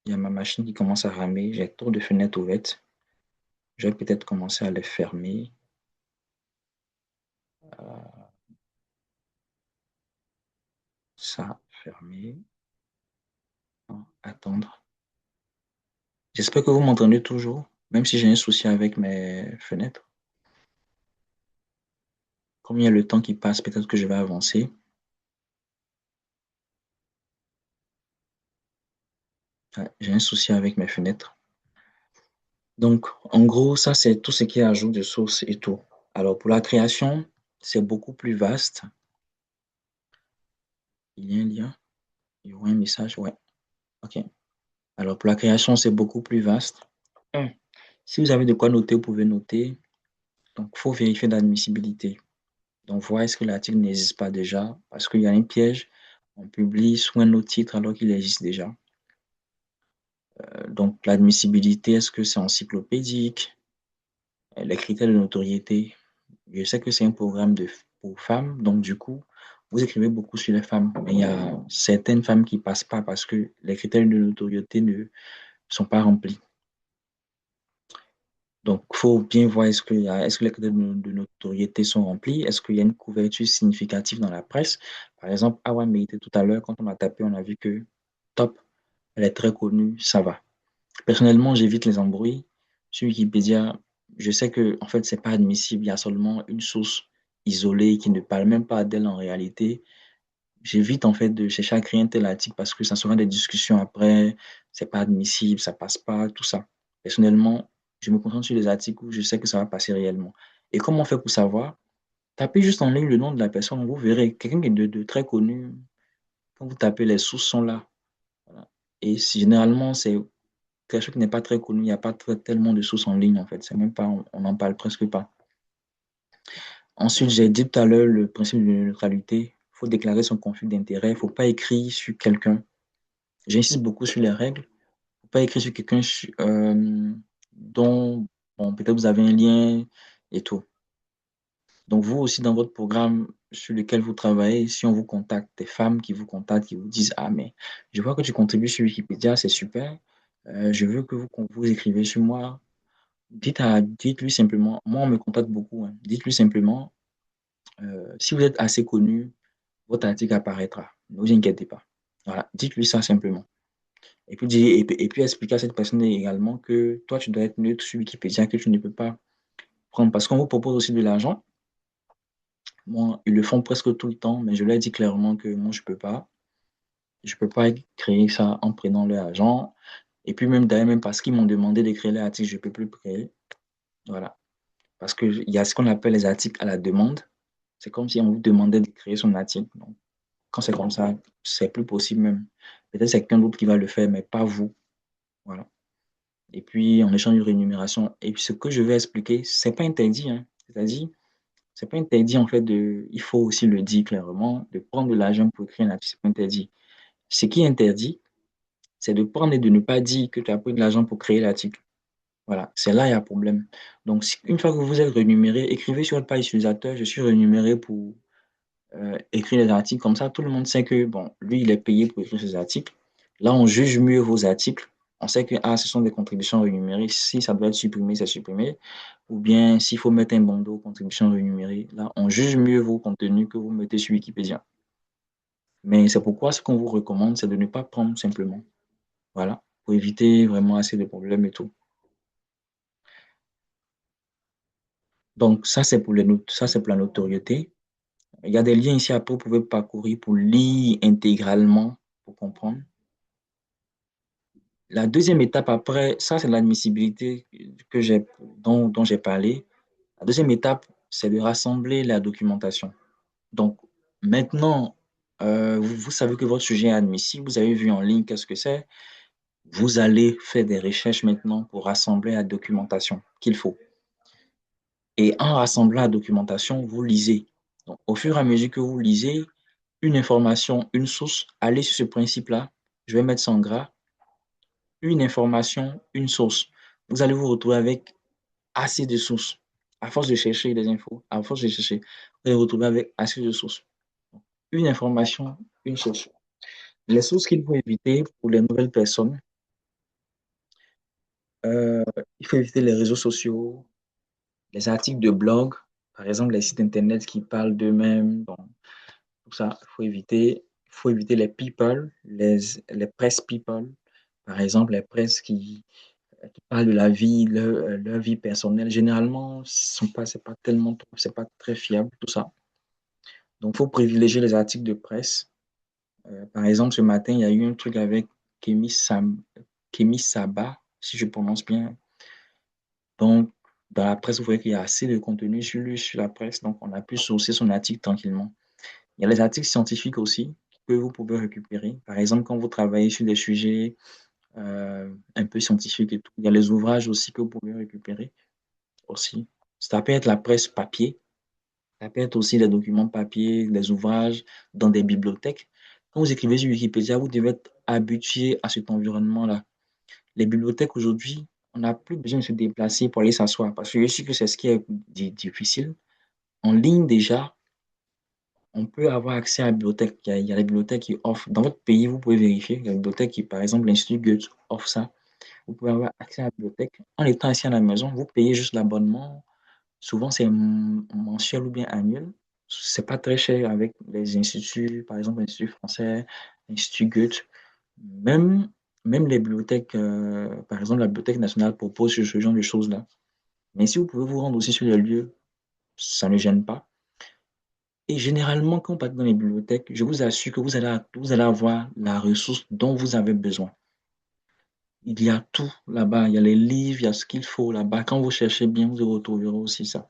Il y a ma machine qui commence à ramer. J'ai trop de fenêtres ouvertes. Je vais peut-être commencer à les fermer. Ça, fermer. Non, attendre. J'espère que vous m'entendez toujours, même si j'ai un souci avec mes fenêtres. Comme il y a le temps qui passe, peut-être que je vais avancer. Ouais, j'ai un souci avec mes fenêtres. Donc, en gros, ça, c'est tout ce qui est ajout de sources et tout. Alors, pour la création, c'est beaucoup plus vaste. Il y a un lien, il y aura un message, ouais. OK. Alors, pour la création, c'est beaucoup plus vaste. Si vous avez de quoi noter, vous pouvez noter. Donc, il faut vérifier l'admissibilité. Donc, voir est-ce que l'article n'existe pas déjà, parce qu'il y a un piège. On publie sous un autre titre alors qu'il existe déjà. Donc, l'admissibilité, est-ce que c'est encyclopédique? Les critères de notoriété. Je sais que c'est un programme pour femmes, donc du coup, vous écrivez beaucoup sur les femmes, mais il y a certaines femmes qui ne passent pas parce que les critères de notoriété ne sont pas remplis. Donc, il faut bien voir est-ce que les critères de notoriété sont remplis, est-ce qu'il y a une couverture significative dans la presse. Par exemple, Awa Meite, tout à l'heure, quand on a tapé, on a vu que top, elle est très connue, ça va. Personnellement, j'évite les embrouilles. Sur Wikipédia, je sais que en fait, c'est pas admissible. Il y a seulement une source isolée qui ne parle même pas d'elle en réalité. J'évite en fait de chercher à créer un tel article parce que ça sera des discussions après. C'est pas admissible, ça passe pas, tout ça. Personnellement, je me concentre sur les articles où je sais que ça va passer réellement. Et comment on fait pour savoir? Tapez juste en ligne le nom de la personne, vous verrez quelqu'un qui est de très connu. Quand vous tapez, les sources sont là. Voilà. Et généralement, c'est quelque chose qui n'est pas très connu, il n'y a pas tellement de sources en ligne en fait. C'est même pas, on n'en parle presque pas. Ensuite, j'ai dit tout à l'heure le principe de neutralité. Il faut déclarer son conflit d'intérêt. Il ne faut pas écrire sur quelqu'un. J'insiste beaucoup sur les règles. Il ne faut pas écrire sur quelqu'un dont bon, peut-être vous avez un lien et tout. Donc, vous aussi, dans votre programme sur lequel vous travaillez, si on vous contacte, des femmes qui vous contactent, qui vous disent, ah, mais je vois que tu contribues sur Wikipédia, c'est super. Je veux que vous écrivez sur moi. Dites-lui simplement, moi, on me contacte beaucoup, hein. Dites-lui simplement, si vous êtes assez connu, votre article apparaîtra. Ne vous inquiétez pas. Voilà, dites-lui ça simplement. Et puis expliquer à cette personne également que toi, tu dois être neutre sur Wikipédia, que tu ne peux pas prendre, parce qu'on vous propose aussi de l'argent. Moi, ils le font presque tout le temps, mais je leur dis clairement que moi, je peux pas. Je peux pas créer ça en prenant leur argent. Et puis même d'ailleurs, même parce qu'ils m'ont demandé de créer l'article, je peux plus le créer. Voilà. Parce qu'il y a ce qu'on appelle les articles à la demande. C'est comme si on vous demandait de créer son article. Donc, quand c'est comme ça, c'est plus possible même. Peut-être c'est quelqu'un d'autre qui va le faire, mais pas vous. Voilà. Et puis, en échange de rémunération. Et puis, ce que je vais expliquer, c'est pas interdit, hein. C'est-à-dire, c'est pas interdit, en fait, il faut aussi le dire clairement, de prendre de l'argent pour écrire un article, c'est pas interdit. Ce qui est interdit, c'est de prendre et de ne pas dire que tu as pris de l'argent pour créer l'article. Voilà, c'est là il y a un problème. Donc, une fois que vous êtes rémunéré, écrivez sur votre page utilisateur, je suis rémunéré pour écrire les articles. Comme ça, tout le monde sait que, bon, lui, il est payé pour écrire ses articles. Là, on juge mieux vos articles. On sait que, ah, ce sont des contributions rémunérées. Si ça doit être supprimé, c'est supprimé. Ou bien, s'il faut mettre un bandeau contribution rémunérée, là, on juge mieux vos contenus que vous mettez sur Wikipédia. Mais c'est pourquoi ce qu'on vous recommande, c'est de ne pas prendre simplement. Voilà, pour éviter vraiment assez de problèmes et tout. Donc, ça, c'est pour la notoriété. Il y a des liens ici après, vous pouvez parcourir pour lire intégralement, pour comprendre. La deuxième étape après, ça, c'est l'admissibilité dont j'ai parlé. La deuxième étape, c'est de rassembler la documentation. Donc, maintenant, vous savez que votre sujet est admissible, vous avez vu en ligne qu'est-ce que c'est. Vous allez faire des recherches maintenant pour rassembler la documentation qu'il faut. Et en rassemblant la documentation, vous lisez. Donc, au fur et à mesure que vous lisez, une information, une source, allez sur ce principe-là. Je vais mettre ça en gras. Une information, une source. Vous allez vous retrouver avec assez de sources. À force de chercher des infos, à force de chercher, vous allez vous retrouver avec assez de sources. Une information, une source. Les sources qu'il faut éviter pour les nouvelles personnes, euh, il faut éviter les réseaux sociaux, les articles de blog, par exemple les sites internet qui parlent d'eux-mêmes. Bon, tout ça, il faut éviter. Il faut éviter les people, les press people, par exemple les presses qui parlent de la vie, leur vie personnelle. Généralement, c'est pas très fiable, tout ça. Donc, il faut privilégier les articles de presse. Par exemple, ce matin, il y a eu un truc avec Kémy Saba, si je prononce bien. Donc, dans la presse, vous voyez qu'il y a assez de contenu sur lui, sur la presse. Donc, on a pu sourcer son article tranquillement. Il y a les articles scientifiques aussi que vous pouvez récupérer. Par exemple, quand vous travaillez sur des sujets un peu scientifiques et tout, il y a les ouvrages aussi que vous pouvez récupérer aussi. Ça peut être la presse papier, ça peut être aussi les documents papier, les ouvrages dans des bibliothèques. Quand vous écrivez sur Wikipédia, vous devez être habitué à cet environnement-là. Les bibliothèques aujourd'hui, on n'a plus besoin de se déplacer pour aller s'asseoir parce que je sais que c'est ce qui est difficile. En ligne déjà, on peut avoir accès à la bibliothèque. Il y a des bibliothèques qui offrent. Dans votre pays, vous pouvez vérifier. Il y a des bibliothèques qui, par exemple, l'Institut Goethe offre ça. Vous pouvez avoir accès à la bibliothèque en étant assis à la maison. Vous payez juste l'abonnement. Souvent, c'est mensuel ou bien annuel. C'est pas très cher avec les instituts, par exemple, l'Institut français, l'Institut Goethe. Même, même les bibliothèques, par exemple, la Bibliothèque nationale propose ce genre de choses-là. Mais si vous pouvez vous rendre aussi sur les lieux, ça ne gêne pas. Et généralement, quand vous partez dans les bibliothèques, je vous assure que vous allez avoir la ressource dont vous avez besoin. Il y a tout là-bas. Il y a les livres, il y a ce qu'il faut là-bas. Quand vous cherchez bien, vous retrouverez aussi ça.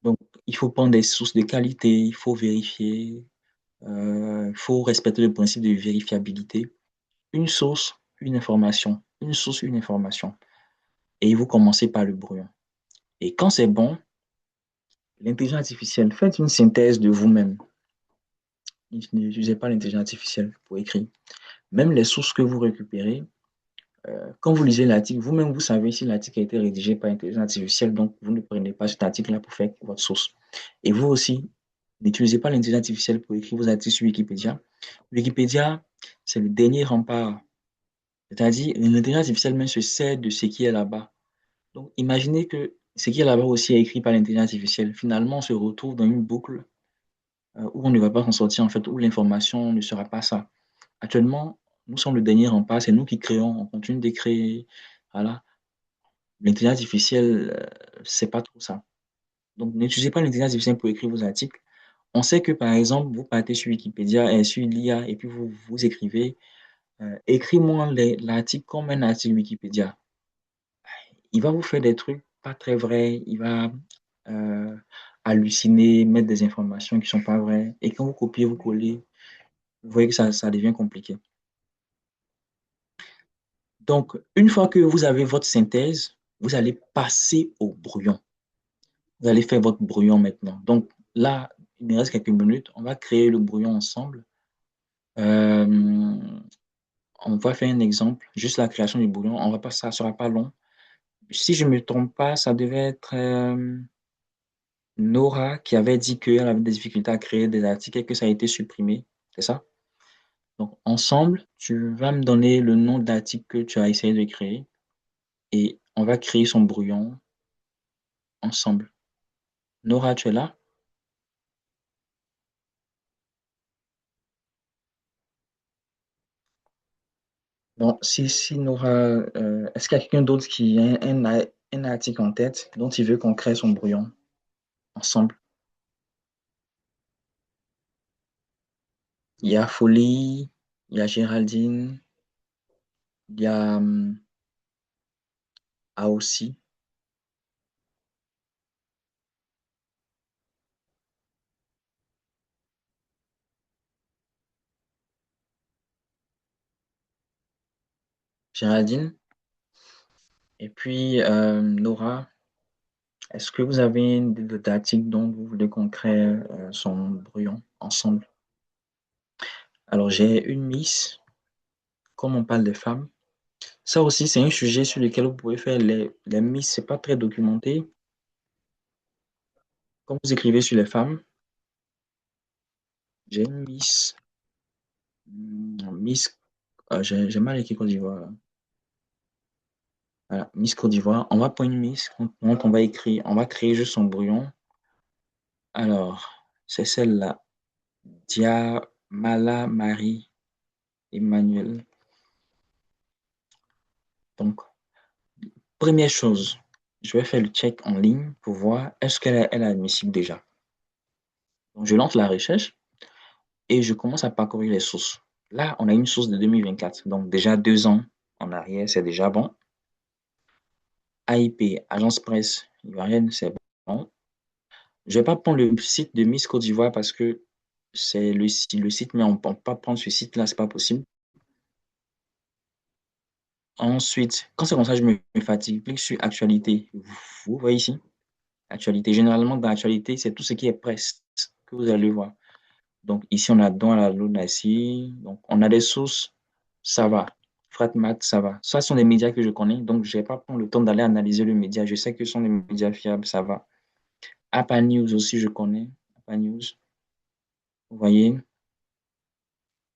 Donc, il faut prendre des sources de qualité, il faut vérifier, il faut respecter le principe de vérifiabilité. Une source, une information. Une source, une information. Et vous commencez par le brouillon. Et quand c'est bon, L'intelligence artificielle, faites une synthèse de vous-même. N'utilisez pas l'intelligence artificielle pour écrire. Même les sources que vous récupérez, quand vous lisez l'article, vous-même, vous savez si l'article a été rédigé par intelligence artificielle, donc vous ne prenez pas cet article-là pour faire votre source. Et vous aussi, n'utilisez pas l'intelligence artificielle pour écrire vos articles sur Wikipédia. Wikipédia, c'est le dernier rempart. C'est-à-dire, l'intelligence artificielle même se sert de ce qui est là-bas. Donc, imaginez que ce qui est là-bas aussi est écrit par l'intelligence artificielle. Finalement, on se retrouve dans une boucle où on ne va pas s'en sortir, en fait, où l'information ne sera pas ça. Actuellement, nous sommes le dernier rempart, c'est nous qui créons, on continue de créer. Voilà. L'intelligence artificielle, c'est pas trop ça. Donc, n'utilisez pas l'intelligence artificielle pour écrire vos articles. On sait que, par exemple, vous partez sur Wikipédia et sur l'IA et puis vous écrivez écris-moi l'article comme un article Wikipédia. Il va vous faire des trucs pas très vrais, il va euh, halluciner, mettre des informations qui ne sont pas vraies. Et quand vous copiez, vous collez, vous voyez que ça devient compliqué. Donc, une fois que vous avez votre synthèse, vous allez passer au brouillon. Vous allez faire votre brouillon maintenant. Donc là, il me reste quelques minutes. On va créer le brouillon ensemble. Euh, on va faire un exemple, juste la création du brouillon. On va pas, ça ne sera pas long. Si je ne me trompe pas, ça devait être Nora qui avait dit qu'elle avait des difficultés à créer des articles et que ça a été supprimé. C'est ça? Donc, ensemble, tu vas me donner le nom d'article que tu as essayé de créer et on va créer son brouillon ensemble. Nora, tu es là? Bon, si Nora, est-ce qu'il y a quelqu'un d'autre qui a un article en tête dont il veut qu'on crée son brouillon ensemble? Il y a Folie, il y a Géraldine, il y a Aossi. Géraldine. Et puis, Nora, est-ce que vous avez une d'article dont vous voulez qu'on crée son brouillon ensemble? Alors, j'ai une Miss, comme on parle des femmes. Ça aussi, c'est un sujet sur lequel vous pouvez faire les Miss, c'est pas très documenté. Quand vous écrivez sur les femmes, j'ai une Miss, Miss, j'ai mal écrit Côte d'Ivoire. Voilà, Miss Côte d'Ivoire. On va prendre une Miss, donc on va écrire, on va créer juste son brouillon. Alors, c'est celle-là. Diamala Marie Emmanuel. Donc, première chose, je vais faire le check en ligne pour voir est-ce qu'elle est admissible déjà. Donc, je lance la recherche et je commence à parcourir les sources. Là, on a une source de 2024, donc déjà 2 ans en arrière, c'est déjà bon. AIP, Agence Presse Ivoirienne, c'est bon. Je ne vais pas prendre le site de Miss Côte d'Ivoire parce que c'est le site, mais on ne peut pas prendre ce site-là, ce n'est pas possible. Ensuite, quand c'est comme ça, je me fatigue. Clique sur Actualité. Vous voyez ici, Actualité. Généralement, dans Actualité, c'est tout ce qui est presse que vous allez voir. Donc, ici, on a Don à la Lunassi. Donc, on a des sources, ça va. Fratmat, ça va. Ça, ce sont des médias que je connais. Donc, je ne vais pas prendre le temps d'aller analyser le média. Je sais que ce sont des médias fiables, ça va. APA News aussi, je connais. APA News. Vous voyez?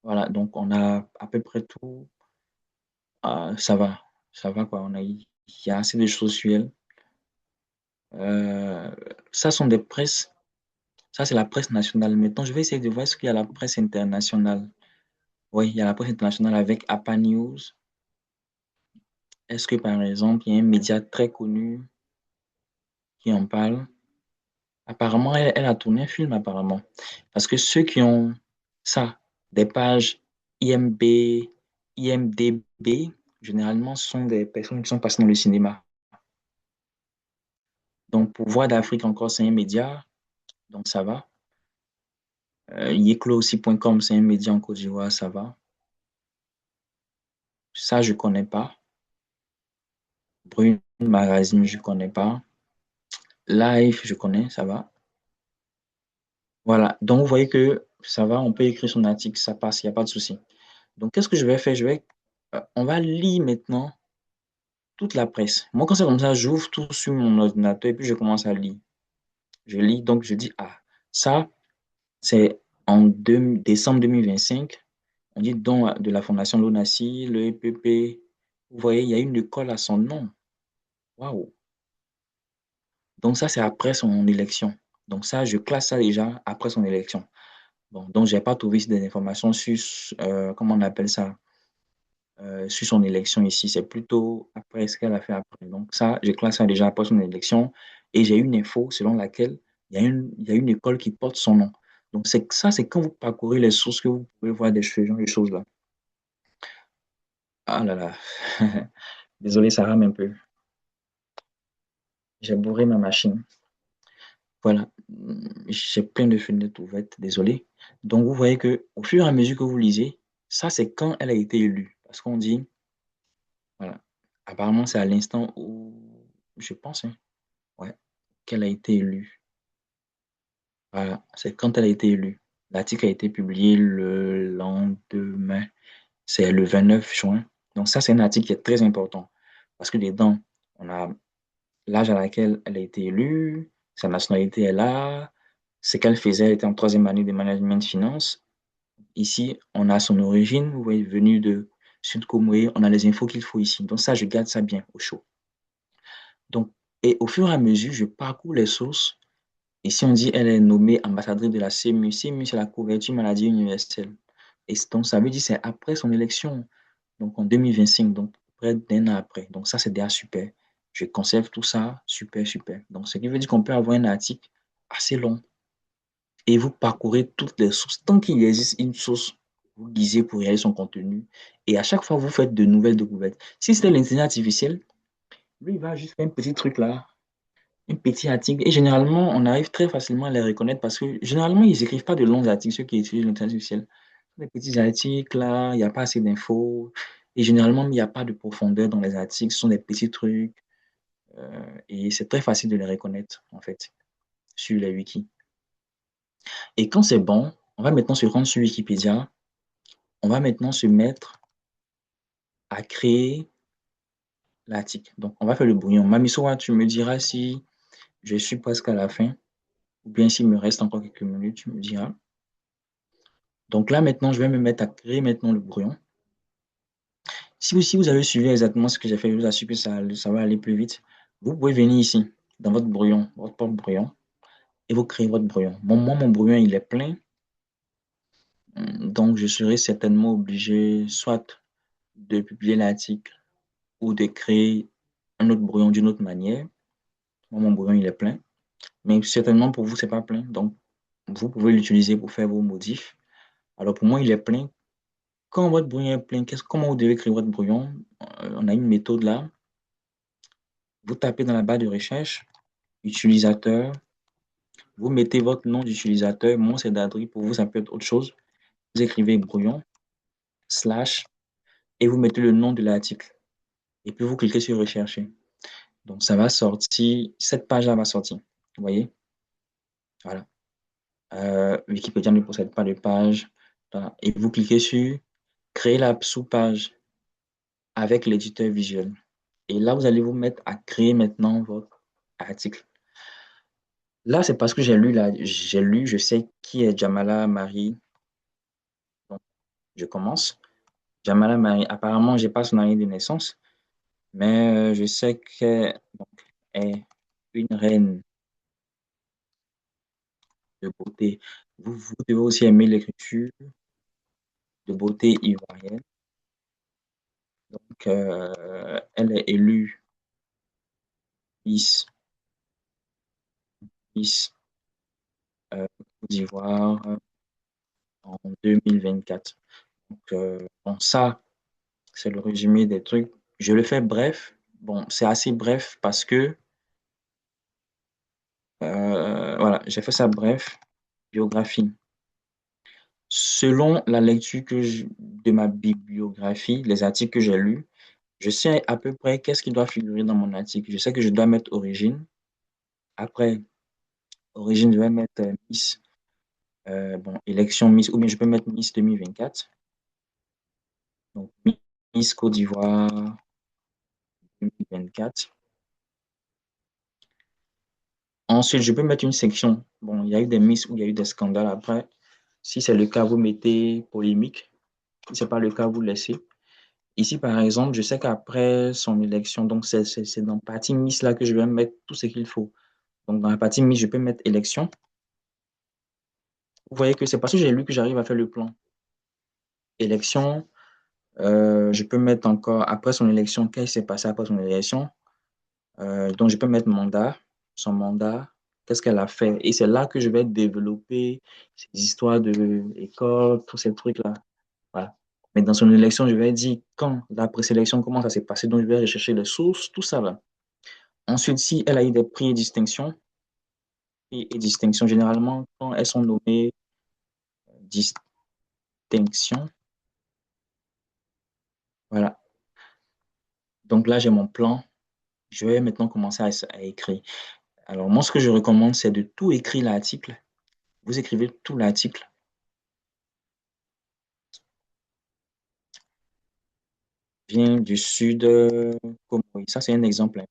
Voilà. Donc, on a à peu près tout. Ça va. Ça va, quoi. Il y a assez de choses sur elle. Euh, ça sont des presses. Ça, c'est la presse nationale. Maintenant, je vais essayer de voir ce qu'il y a la presse internationale. Oui, il y a la presse internationale avec APA News. Est-ce que, par exemple, il y a un média très connu qui en parle? Apparemment, elle a tourné un film, apparemment. Parce que ceux qui ont ça, des pages IMDB, généralement, ce sont des personnes qui sont passées dans le cinéma. Donc, pour Voix d'Afrique, encore, c'est un média. Donc, ça va. Yeclo aussi.com, c'est un média en Côte d'Ivoire, ça va. Ça, je ne connais pas. Brune Magazine, je ne connais pas. Live, je connais, ça va. Voilà. Donc, vous voyez que ça va, on peut écrire son article, ça passe, il n'y a pas de souci. Donc, qu'est-ce que je vais faire? On va lire maintenant toute la presse. Moi, quand c'est comme ça, j'ouvre tout sur mon ordinateur et puis je commence à lire. Je lis, donc je dis, ah, ça, c'est décembre 2025. On dit don de la Fondation Lonasi, le EPP. Vous voyez, il y a une école à son nom. Waouh! Donc ça, c'est après son élection. Donc ça, je classe ça déjà après son élection. Bon, donc je n'ai pas trouvé des informations sur, comment on appelle ça, sur son élection ici. C'est plutôt après ce qu'elle a fait après. Donc ça, je classe ça déjà après son élection. Et j'ai une info selon laquelle il y a une école qui porte son nom. Donc ça, c'est quand vous parcourez les sources que vous pouvez voir ce genre de choses-là. Ah là là. Désolé, ça rame un peu. J'ai bourré ma machine. Voilà. J'ai plein de fenêtres ouvertes. Désolé. Donc, vous voyez que au fur et à mesure que vous lisez, ça, c'est quand elle a été élue. Parce qu'on dit, voilà. Apparemment, c'est à l'instant où, je pense, hein, ouais, qu'elle a été élue. Voilà. C'est quand elle a été élue. L'article a été publié le lendemain. C'est le 29 juin. Donc, ça, c'est un article qui est très important. Parce que dedans, on a l'âge à laquelle elle a été élue, sa nationalité est là, ce qu'elle faisait, elle était en troisième année de management de finance. Ici, on a son origine, vous voyez, venue de Sud Comoé, on a les infos qu'il faut ici. Donc ça, je garde ça bien au chaud. Donc, et au fur et à mesure, je parcours les sources. Ici, on dit elle est nommée ambassadrice de la CMU. CMU, c'est la couverture maladie universelle. Et donc, ça veut dire que c'est après son élection, donc en 2025, donc près d'un an après. Donc ça, c'est déjà super. Je conserve tout ça, super, super. Donc, ce qui veut dire qu'on peut avoir un article assez long et vous parcourez toutes les sources. Tant qu'il existe une source, vous lisez pour réaliser son contenu et à chaque fois, vous faites de nouvelles découvertes. Si c'était l'intelligence artificielle, lui, il va juste faire un petit truc là, un petit article. Et généralement, on arrive très facilement à les reconnaître parce que généralement, ils n'écrivent pas de longs articles, ceux qui utilisent l'intelligence artificielle. Les petits articles là, il n'y a pas assez d'infos. Et généralement, il n'y a pas de profondeur dans les articles. Ce sont des petits trucs. Et c'est très facile de les reconnaître, en fait, sur les wikis. Et quand c'est bon, on va maintenant se rendre sur Wikipédia. On va maintenant se mettre à créer l'article. Donc, on va faire le brouillon. Mamisowa, tu me diras si je suis presque à la fin ou bien s'il me reste encore quelques minutes, tu me diras. Donc là, maintenant, je vais me mettre à créer maintenant le brouillon. Si vous avez suivi exactement ce que j'ai fait, je vous assure que ça va aller plus vite. Vous pouvez venir ici, dans votre brouillon, votre propre brouillon, et vous créez votre brouillon. Bon, moi, mon brouillon, il est plein. Donc, je serai certainement obligé soit de publier l'article ou de créer un autre brouillon d'une autre manière. Moi, mon brouillon, il est plein. Mais certainement, pour vous, c'est pas plein. Donc, vous pouvez l'utiliser pour faire vos modifs. Alors, pour moi, il est plein. Quand votre brouillon est plein, comment vous devez créer votre brouillon? On a une méthode là. Vous tapez dans la barre de recherche, utilisateur. Vous mettez votre nom d'utilisateur. Moi, c'est Dadri. Pour vous, ça peut être autre chose. Vous écrivez brouillon, slash, et vous mettez le nom de l'article. Et puis, vous cliquez sur rechercher. Donc, ça va sortir. Cette page-là va sortir. Vous voyez? Voilà. Wikipédia ne possède pas de page. Voilà. Et vous cliquez sur créer la sous-page avec l'éditeur visuel. Et là, vous allez vous mettre à créer maintenant votre article. Là, c'est parce que j'ai lu, je sais qui est Jamala Marie. Donc, je commence. Jamala Marie, apparemment, je n'ai pas son année de naissance, mais je sais qu'elle est une reine de beauté. Vous devez aussi aimer l'écriture de beauté ivoirienne. Donc, elle est élue Miss, Miss Côte d'Ivoire en 2024. Donc, bon, ça, c'est le résumé des trucs. Je le fais bref. Bon, c'est assez bref parce que, voilà, j'ai fait ça bref. Biographie. Selon la lecture de ma bibliographie, les articles que j'ai lus, je sais à peu près qu'est-ce qui doit figurer dans mon article. Je sais que je dois mettre origine. Après, origine, je vais mettre Miss Bon, élection Miss, ou bien je peux mettre Miss 2024. Donc, Miss Côte d'Ivoire 2024. Ensuite, je peux mettre une section. Bon, il y a eu des Miss où il y a eu des scandales. Après, si c'est le cas, vous mettez polémique. Si ce n'est pas le cas, vous laissez. Ici, par exemple, je sais qu'après son élection, donc c'est dans la partie Miss là que je vais mettre tout ce qu'il faut. Donc, dans la partie Miss, je peux mettre élection. Vous voyez que c'est parce que j'ai lu que j'arrive à faire le plan. Élection, je peux mettre encore, après son élection, qu'est-ce qui s'est passé après son élection? Donc, je peux mettre mandat, son mandat, qu'est-ce qu'elle a fait? Et c'est là que je vais développer ces histoires de école, tous ces trucs-là. Voilà. Mais dans son élection, je vais dire quand la présélection, comment ça s'est passé. Donc, je vais rechercher les sources, tout ça là. Ensuite, si elle a eu des prix et distinctions, généralement, quand elles sont nommées distinctions, voilà. Donc là, j'ai mon plan. Je vais maintenant commencer à écrire. Alors, moi, ce que je recommande, c'est de tout écrire l'article. Vous écrivez tout l'article. Vient du sud, Comoé. Ça, c'est un exemple, hein.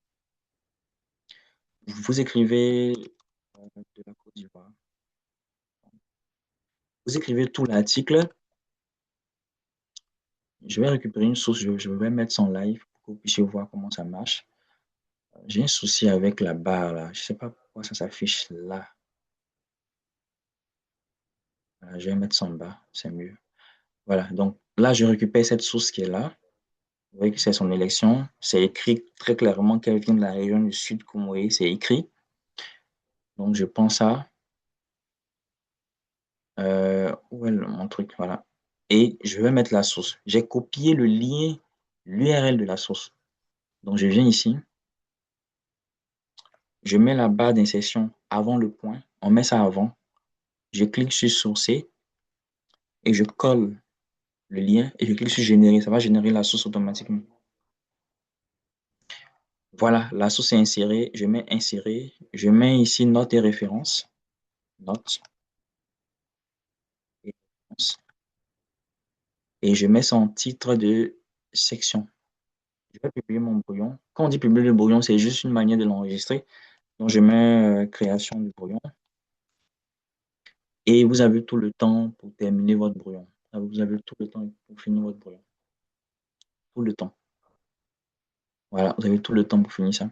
Vous écrivez de la Côte d'Ivoire. Vous écrivez tout l'article. Je vais récupérer une source. Je vais mettre son live pour que vous puissiez voir comment ça marche. J'ai un souci avec la barre là. Je ne sais pas pourquoi ça s'affiche là. Voilà, je vais mettre son barre. C'est mieux. Voilà. Donc là, je récupère cette source qui est là. Vous voyez que c'est son élection. C'est écrit très clairement qu'elle vient de la région du Sud Comoé. C'est écrit. Donc, je pense à... où est mon truc? Voilà. Et je vais mettre la source. J'ai copié le lien, l'URL de la source. Donc, je viens ici. Je mets la barre d'insertion avant le point. On met ça avant. Je clique sur sourcer et je colle le lien et je clique sur générer. Ça va générer la source automatiquement. Voilà, la source est insérée. Je mets insérer. Je mets ici note et référence. Note et référence. Et je mets son titre de section. Je vais publier mon brouillon. Quand on dit publier le brouillon, c'est juste une manière de l'enregistrer. Donc, je mets création du brouillon. Et vous avez tout le temps pour terminer votre brouillon. Vous avez tout le temps pour finir votre brouillon. Tout le temps. Voilà, vous avez tout le temps pour finir ça.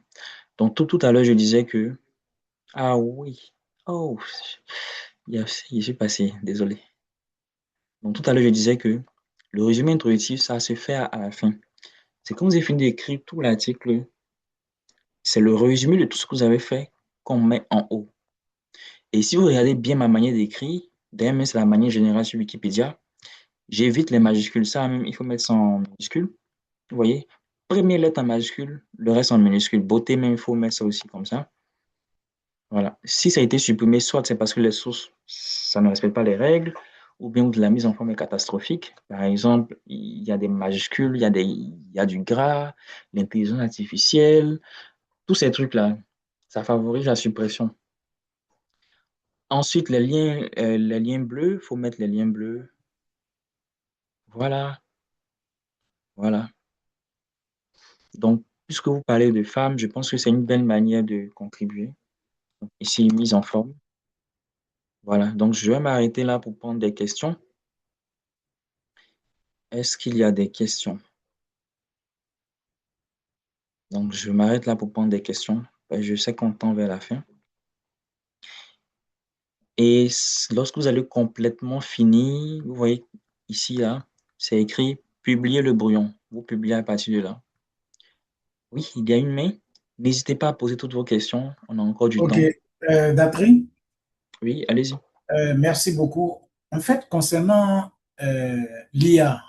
Donc, tout à l'heure, je disais que... Ah oui. Oh, je suis passé. Désolé. Donc, tout à l'heure, je disais que le résumé introductif, ça se fait à la fin. C'est quand vous avez fini d'écrire tout l'article, c'est le résumé de tout ce que vous avez fait qu'on met en haut. Et si vous regardez bien ma manière d'écrire, d'ailleurs, même c'est la manière générale sur Wikipédia, j'évite les majuscules. Ça, même, il faut mettre ça en minuscule. Vous voyez? Première lettre en majuscule, le reste en minuscule. Beauté, même, il faut mettre ça aussi comme ça. Voilà. Si ça a été supprimé, soit c'est parce que les sources, ça ne respecte pas les règles, ou bien la mise en forme est catastrophique. Par exemple, il y a des majuscules, il y a du gras, l'intelligence artificielle, tous ces trucs-là, ça favorise la suppression. Ensuite, les liens bleus, il faut mettre les liens bleus. Voilà, voilà. Donc, puisque vous parlez de femmes, je pense que c'est une belle manière de contribuer. Donc, ici, mise en forme. Voilà, donc je vais m'arrêter là pour prendre des questions. Est-ce qu'il y a des questions? Donc, je m'arrête là pour prendre des questions. Je sais qu'on tend vers la fin. Et lorsque vous allez complètement finir, vous voyez ici, là, c'est écrit « Publier le brouillon ». Vous publiez à partir de là. Oui, il y a une main. N'hésitez pas à poser toutes vos questions. On a encore du OK. temps. Datri, Oui, allez-y. merci beaucoup. En fait, concernant l'IA,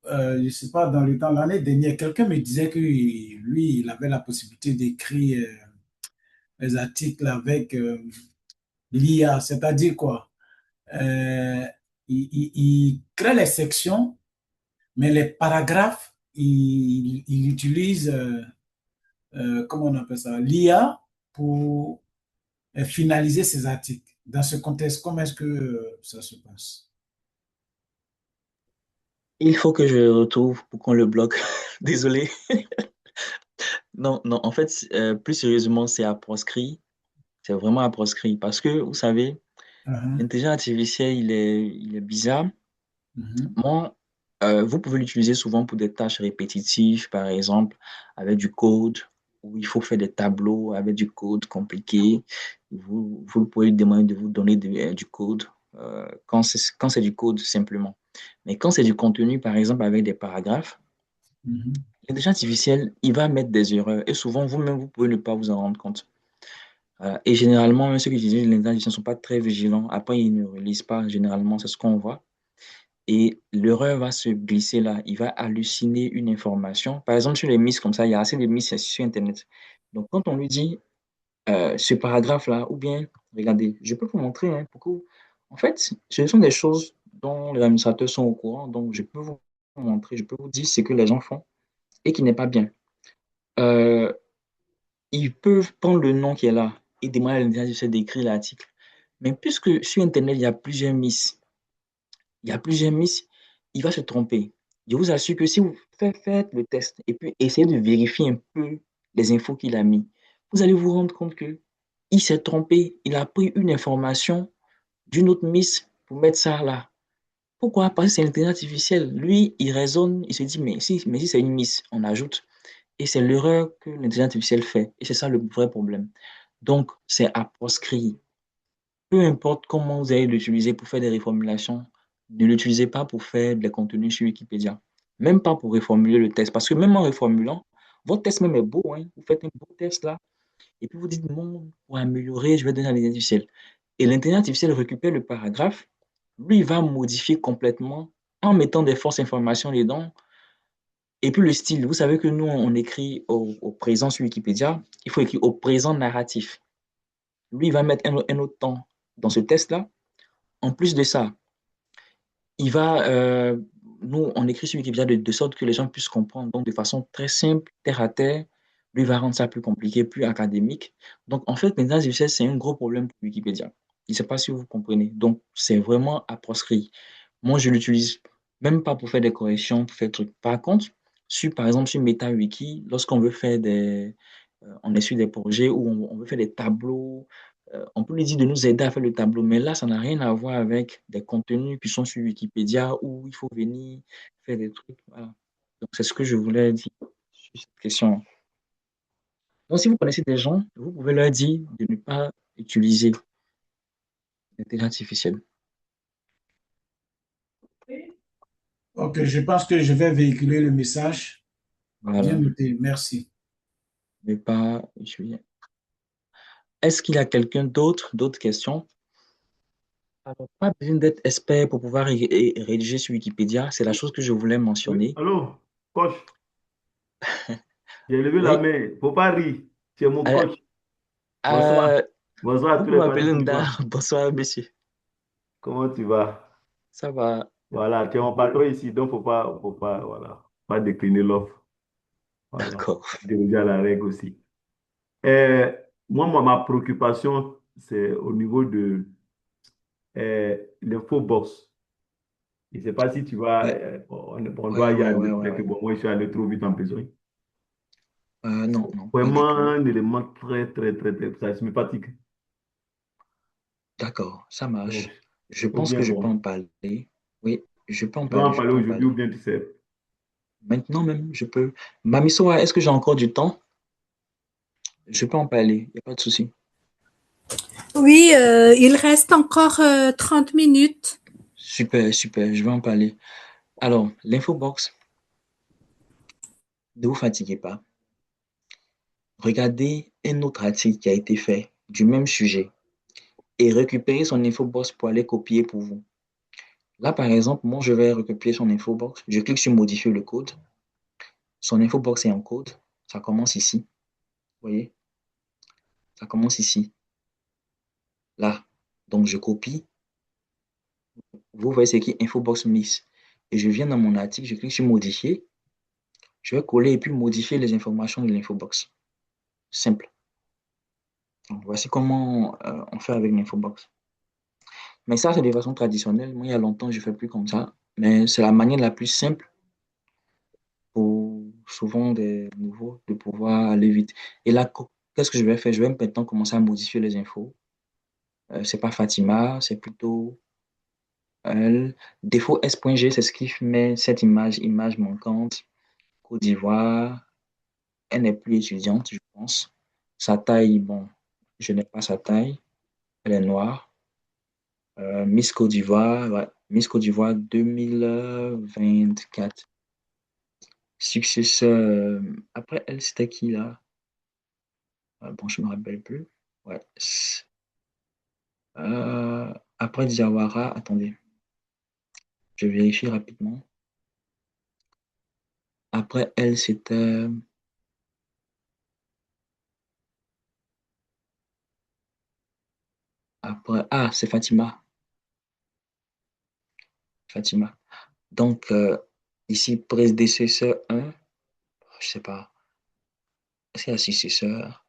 je ne sais pas, dans le temps, l'année dernière, quelqu'un me disait que lui, il avait la possibilité d'écrire les articles avec l'IA, c'est-à-dire quoi? Euh, il crée les sections, mais les paragraphes, il utilise, comment on appelle ça, l'IA pour finaliser ses articles. Dans ce contexte, comment est-ce que ça se passe? Il faut que je le retrouve pour qu'on le bloque. Désolé. Non, non, en fait, plus sérieusement, c'est à proscrit. C'est vraiment à proscrit. Parce que, vous savez, Mhm, l'intelligence artificielle, il est bizarre. mhm, Moi, vous pouvez l'utiliser souvent pour des tâches répétitives, par exemple, avec du code, où il faut faire des tableaux avec du code compliqué. Vous pouvez lui demander de vous donner du code quand c'est du code simplement. Mais quand c'est du contenu, par exemple, avec des paragraphes, mhm. l'intelligence artificielle, il va mettre des erreurs. Et souvent, vous-même, vous pouvez ne pas vous en rendre compte. Et généralement, même ceux qui utilisent l'intelligence artificielle ne sont pas très vigilants. Après, ils ne relisent pas, généralement, c'est ce qu'on voit. Et l'erreur va se glisser là. Il va halluciner une information. Par exemple, sur les miss comme ça, il y a assez de miss sur Internet. Donc, quand on lui dit ce paragraphe-là, ou bien, regardez, je peux vous montrer, hein, beaucoup. En fait, ce sont des choses dont les administrateurs sont au courant. Donc, je peux vous montrer, je peux vous dire ce que les gens font et qui n'est pas bien. Euh, Ils peuvent prendre le nom qui est là et demander à l'intelligence artificielle d'écrire l'article. Mais puisque sur Internet, il y a plusieurs miss, il va se tromper. Je vous assure que si vous faites le test et puis essayez de vérifier un peu les infos qu'il a mis, vous allez vous rendre compte que il s'est trompé. Il a pris une information d'une autre miss pour mettre ça là. Pourquoi? Parce que c'est l'intelligence artificielle. Lui, il raisonne, il se dit, mais si c'est une miss, on ajoute. Et c'est l'erreur que l'intelligence artificielle fait. Et c'est ça le vrai problème. Donc, c'est à proscrire. Peu importe comment vous allez l'utiliser pour faire des reformulations, ne l'utilisez pas pour faire des contenus sur Wikipédia. Même pas pour reformuler le texte. Parce que même en reformulant, votre test même est beau, hein. Vous faites un beau test là, et puis vous dites, bon, pour améliorer, je vais donner à l'intelligence artificielle. Et l'intelligence artificielle récupère le paragraphe, lui, il va modifier complètement en mettant des fausses informations dedans. Et puis le style, vous savez que nous, on écrit au présent sur Wikipédia, il faut écrire au présent narratif. Lui, il va mettre un autre temps dans ce test-là. En plus de ça, il va, nous, on écrit sur Wikipédia de sorte que les gens puissent comprendre, donc de façon très simple, terre à terre. Lui va rendre ça plus compliqué, plus académique. Donc, en fait, l'intelligence artificielle, c'est un gros problème pour Wikipédia. Je ne sais pas si vous comprenez. Donc, c'est vraiment à proscrire. Moi, je l'utilise même pas pour faire des corrections, pour faire des trucs. Par contre, par exemple, sur MetaWiki, lorsqu'on veut faire on est sur des projets où on veut faire des tableaux, on peut lui dire de nous aider à faire le tableau, mais là, ça n'a rien à voir avec des contenus qui sont sur Wikipédia où il faut venir faire des trucs. Voilà. Donc, c'est ce que je voulais dire sur cette question. Donc, si vous connaissez des gens, vous pouvez leur dire de ne pas utiliser l'intelligence artificielle. Ok, je pense que je vais véhiculer le message. Bien Voilà. noté, merci. Ne pas utiliser. Est-ce qu'il y a quelqu'un d'autres questions? Alors, pas besoin d'être expert pour pouvoir rédiger sur Wikipédia. C'est la chose que je voulais Oui, mentionner. allô, coach, j'ai levé la Oui. main. Faut pas rire. C'est mon Euh, coach. Bonsoir. euh, Bonsoir à vous tous pouvez les fans de m'appeler Côte Nda. d'Ivoire. Bonsoir, monsieur. Comment tu vas? Ça va. Voilà, tu es mon patron ici, donc faut pas, voilà, pas décliner l'offre. Voilà. D'accord. Diriger à la règle aussi. Euh, ma préoccupation, c'est au niveau de l'infobox. Je ne sais pas si tu vas, Ouais, on ouais, doit y ouais, aller, ouais, ouais, peut-être que ouais. bon, moi, je suis allé trop vite en besoin. Non, non, pas du Vraiment tout. un élément très, ça me fatigue. D'accord, ça Donc, marche. Je ou pense bien, que je peux en bon, parler. Oui, je peux en tu vas parler, en je parler peux en aujourd'hui ou parler. bien tu sais. Maintenant même, je peux. Mamisoa, est-ce que j'ai encore du temps? Je peux en parler, il n'y a pas de souci. Oui, il reste encore 30 minutes. Super, super, je vais en parler. Alors, l'infobox, ne vous fatiguez pas. Regardez un autre article qui a été fait du même sujet et récupérez son infobox pour aller copier pour vous. Là, par exemple, moi, je vais recopier son infobox. Je clique sur modifier le code. Son infobox est en code. Ça commence ici. Vous voyez? Ça commence ici. Là. Donc, je copie. Vous voyez, c'est écrit infobox mix. Et je viens dans mon article, je clique sur modifier. Je vais coller et puis modifier les informations de l'infobox. Simple. Donc, voici comment on fait avec l'infobox. Mais ça, c'est de façon traditionnelle. Moi, il y a longtemps, je ne fais plus comme ça. Mais c'est la manière la plus simple pour souvent des nouveaux de pouvoir aller vite. Et là, qu'est-ce que je vais faire? Je vais maintenant commencer à modifier les infos. C'est pas Fatima, c'est plutôt elle. Défaut S.G, c'est ce qui met cette image manquante. Côte d'Ivoire, elle n'est plus étudiante, je pense. Sa taille, bon, je n'ai pas sa taille. Elle est noire. Miss Côte d'Ivoire, ouais. Miss Côte d'Ivoire 2024. Successeur. Après elle, c'était qui là? Bon, je ne me rappelle plus. Ouais. Après Diawara, attendez, je vérifie rapidement. Après elle, c'était. Après. Ah, c'est Fatima. Fatima. Donc, ici, prédécesseur 1, je sais pas. Est-ce qu'il y a successeur?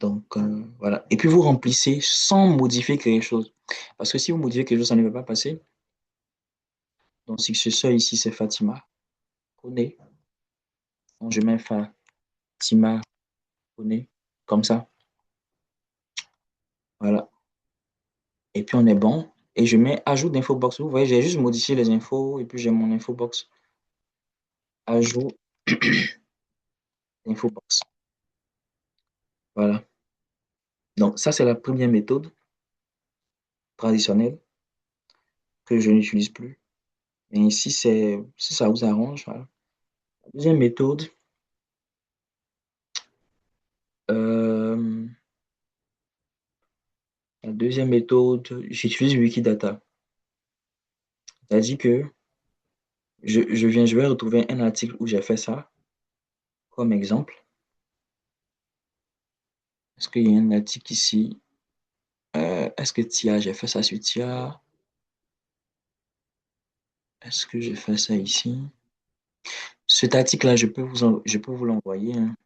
Donc, voilà. Et puis, vous remplissez sans modifier quelque chose. Parce que si vous modifiez quelque chose, ça ne va pas passer. Donc, successeur ici, c'est Fatima. Koné. Donc, je mets Fatima Koné. Comme ça. Voilà. Et puis, on est bon. Et je mets ajout d'infobox. Vous voyez, j'ai juste modifié les infos et puis j'ai mon infobox. Ajout d'infobox. Voilà. Donc, ça, c'est la première méthode traditionnelle que je n'utilise plus. Et si ça vous arrange, voilà. La deuxième méthode, euh, j'utilise Wikidata. C'est-à-dire que je vais retrouver un article où j'ai fait ça comme exemple. Est-ce qu'il y a un article ici? Est-ce que TIA, j'ai fait ça sur TIA? Est-ce que j'ai fait ça ici? Cet article-là, je peux vous l'envoyer, hein.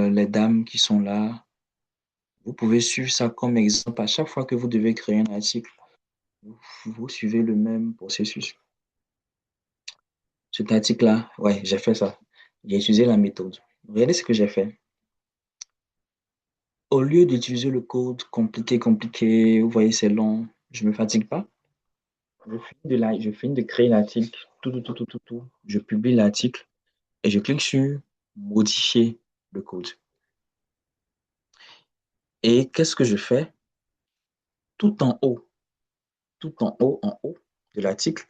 Les dames qui sont là, vous pouvez suivre ça comme exemple. À chaque fois que vous devez créer un article, vous suivez le même processus. Cet article-là, ouais, j'ai fait ça. J'ai utilisé la méthode. Regardez ce que j'ai fait. Au lieu d'utiliser le code compliqué, vous voyez, c'est long, je ne me fatigue pas. Je finis de créer l'article, tout. Je publie l'article et je clique sur modifier le code. Et qu'est-ce que je fais? Tout en haut, en haut de l'article.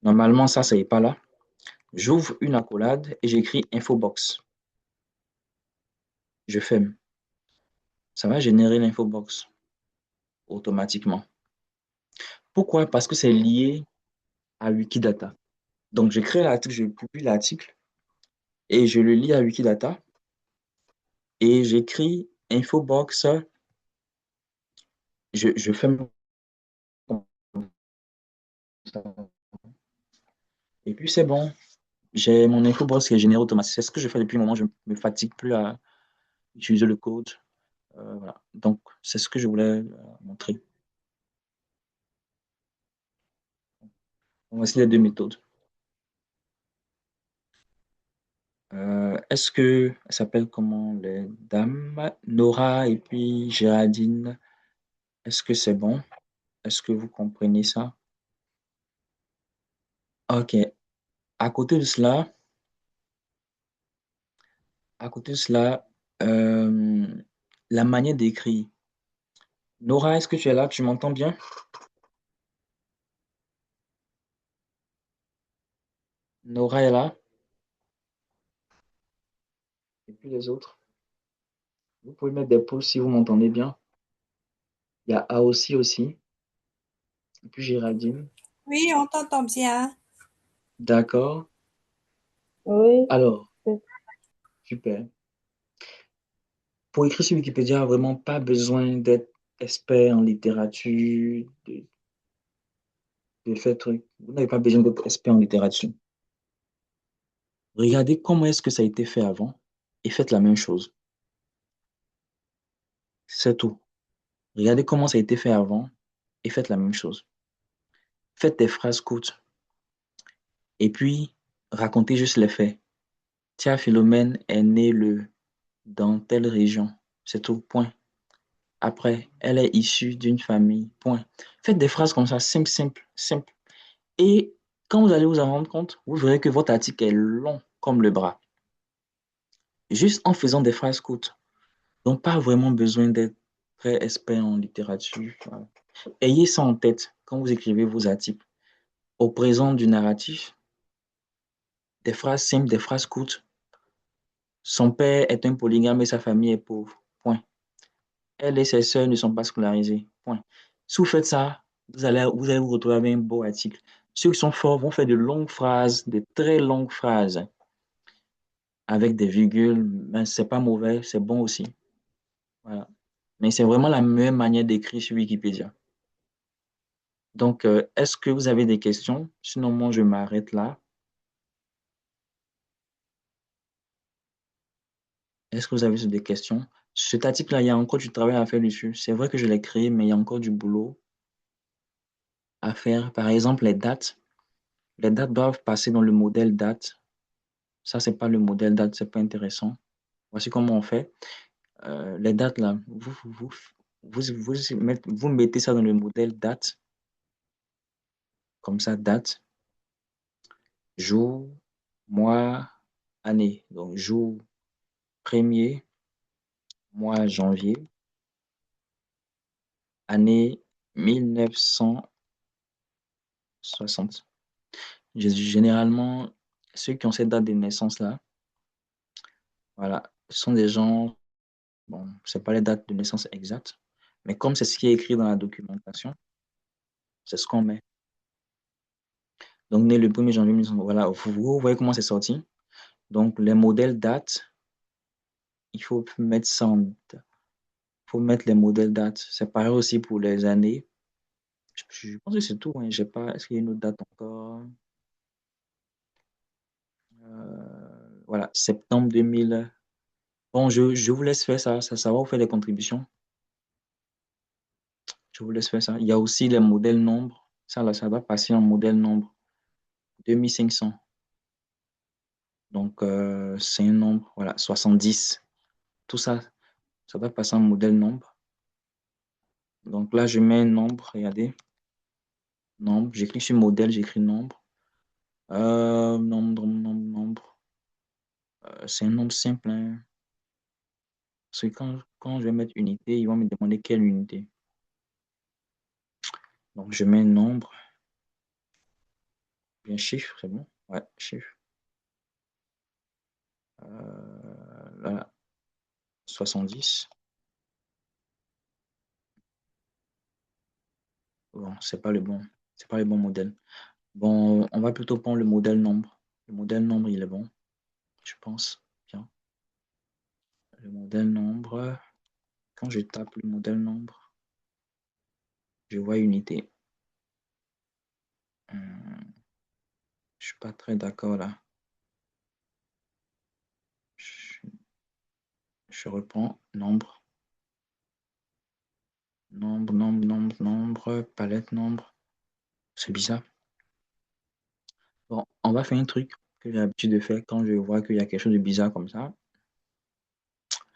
Normalement, ça n'est pas là. J'ouvre une accolade et j'écris infobox. Je ferme. Ça va générer l'infobox automatiquement. Pourquoi? Parce que c'est lié à Wikidata. Donc, je crée l'article, je publie l'article et je le lis à Wikidata et j'écris infobox. Je fais et puis c'est bon. J'ai mon infobox qui est généré automatiquement. C'est ce que je fais depuis un moment. Je ne me fatigue plus à utiliser le code. Voilà. Donc, c'est ce que je voulais montrer. Voici les deux méthodes. Est-ce que elle s'appelle comment les dames? Nora et puis Géraldine. Est-ce que c'est bon? Est-ce que vous comprenez ça? Ok. À côté de cela, à côté de cela, euh, la manière d'écrire. Nora, est-ce que tu es là? Tu m'entends bien? Nora est là. Et puis les autres. Vous pouvez mettre des pouces si vous m'entendez bien. Il y a Aossi aussi. Et puis Géraldine. Oui, on t'entend bien. D'accord. Oui, Alors, c'est- super. Pour écrire sur Wikipédia, vraiment pas besoin d'être expert en littérature, de faire truc. Vous n'avez pas besoin d'être expert en littérature. Regardez comment est-ce que ça a été fait avant et faites la même chose. C'est tout. Regardez comment ça a été fait avant et faites la même chose. Faites des phrases courtes et puis racontez juste les faits. Tia Philomène est née dans telle région. C'est tout, point. Après, elle est issue d'une famille, point. Faites des phrases comme ça, simple, simple, simple. Et quand vous allez vous en rendre compte, vous verrez que votre article est long comme le bras. Juste en faisant des phrases courtes. Donc, pas vraiment besoin d'être très expert en littérature. Voilà. Ayez ça en tête quand vous écrivez vos articles. Au présent du narratif, des phrases simples, des phrases courtes. Son père est un polygame et sa famille est pauvre. Point. Elle et ses sœurs ne sont pas scolarisées. Point. Si vous faites ça, vous allez vous retrouver avec un beau article. Ceux qui sont forts vont faire de longues phrases, de très longues phrases, avec des virgules. Mais c'est pas mauvais, c'est bon aussi. Voilà. Mais c'est vraiment la meilleure manière d'écrire sur Wikipédia. Donc, est-ce que vous avez des questions? Sinon, moi, je m'arrête là. Est-ce que vous avez des questions? Cet article-là, il y a encore du travail à faire dessus. C'est vrai que je l'ai créé, mais il y a encore du boulot à faire. Par exemple, les dates. Les dates doivent passer dans le modèle date. Ça, c'est pas le modèle date, c'est pas intéressant. Voici comment on fait. Les dates, là, vous mettez ça dans le modèle date. Comme ça, date, jour, mois, année. Donc, jour premier, mois janvier, année 1960. Généralement, ceux qui ont cette date de naissance-là, voilà, ce sont des gens, bon, c'est pas les dates de naissance exactes, mais comme c'est ce qui est écrit dans la documentation, c'est ce qu'on met. Donc, né le 1er janvier 1960, voilà, vous voyez comment c'est sorti. Donc, les modèles dates, il faut mettre ça faut mettre les modèles dates. C'est pareil aussi pour les années. Je pense que c'est tout, hein. J'ai pas, est-ce qu'il y a une autre date encore? Voilà, septembre 2000. Bon, je vous laisse faire ça. Ça va vous faire des contributions. Je vous laisse faire ça. Il y a aussi les modèles nombres. Ça, là, ça va passer en modèle nombre. 2500. Donc, c'est un nombre. Voilà, 70. Tout ça, ça va passer en modèle nombre. Donc là, je mets un nombre. Regardez. Nombre. J'écris sur modèle, j'écris nombre. Nombre. C'est un nombre simple, hein. Parce que quand je vais mettre unité, ils vont me demander quelle unité. Donc, je mets nombre. Bien, chiffre, c'est bon. Ouais, chiffre. Là, 70. Bon, c'est pas le bon. C'est pas le bon modèle. Bon, on va plutôt prendre le modèle nombre. Le modèle nombre, il est bon, je pense. Bien. Le modèle nombre. Quand je tape le modèle nombre, je vois unité. Je suis pas très d'accord là. Je reprends nombre. Nombre, palette nombre. C'est bizarre. Bon, on va faire un truc que j'ai l'habitude de faire quand je vois qu'il y a quelque chose de bizarre comme ça.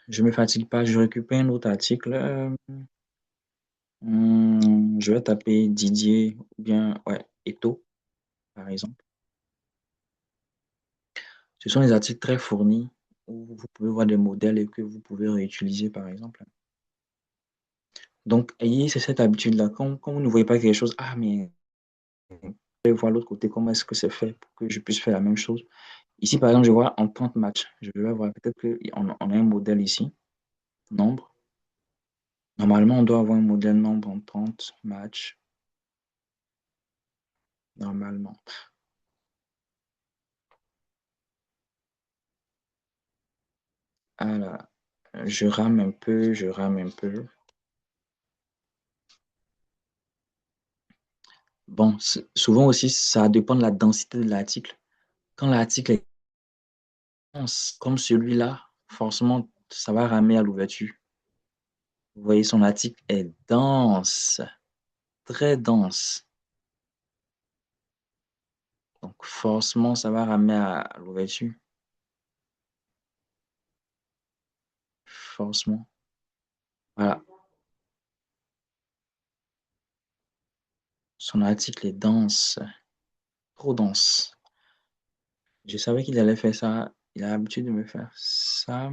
Je me fatigue pas, je récupère un autre article. Je vais taper Didier ou bien ouais, Eto, par exemple. Ce sont des articles très fournis où vous pouvez voir des modèles et que vous pouvez réutiliser, par exemple. Donc, ayez cette habitude-là. Quand vous ne voyez pas quelque chose, ah, mais je vais voir l'autre côté, comment est-ce que c'est fait pour que je puisse faire la même chose. Ici, par exemple, je vois en 30 matchs. Je vais voir peut-être qu'on a un modèle ici, nombre. Normalement, on doit avoir un modèle nombre en 30 matchs. Normalement. Alors, je rame un peu, je rame un peu. Bon, souvent aussi, ça dépend de la densité de l'article. Quand l'article est dense, comme celui-là, forcément, ça va ramer à l'ouverture. Vous voyez, son article est dense, très dense. Donc, forcément, ça va ramener à l'ouverture. Forcément. Voilà. Son article est dense, trop dense. Je savais qu'il allait faire ça. Il a l'habitude de me faire ça.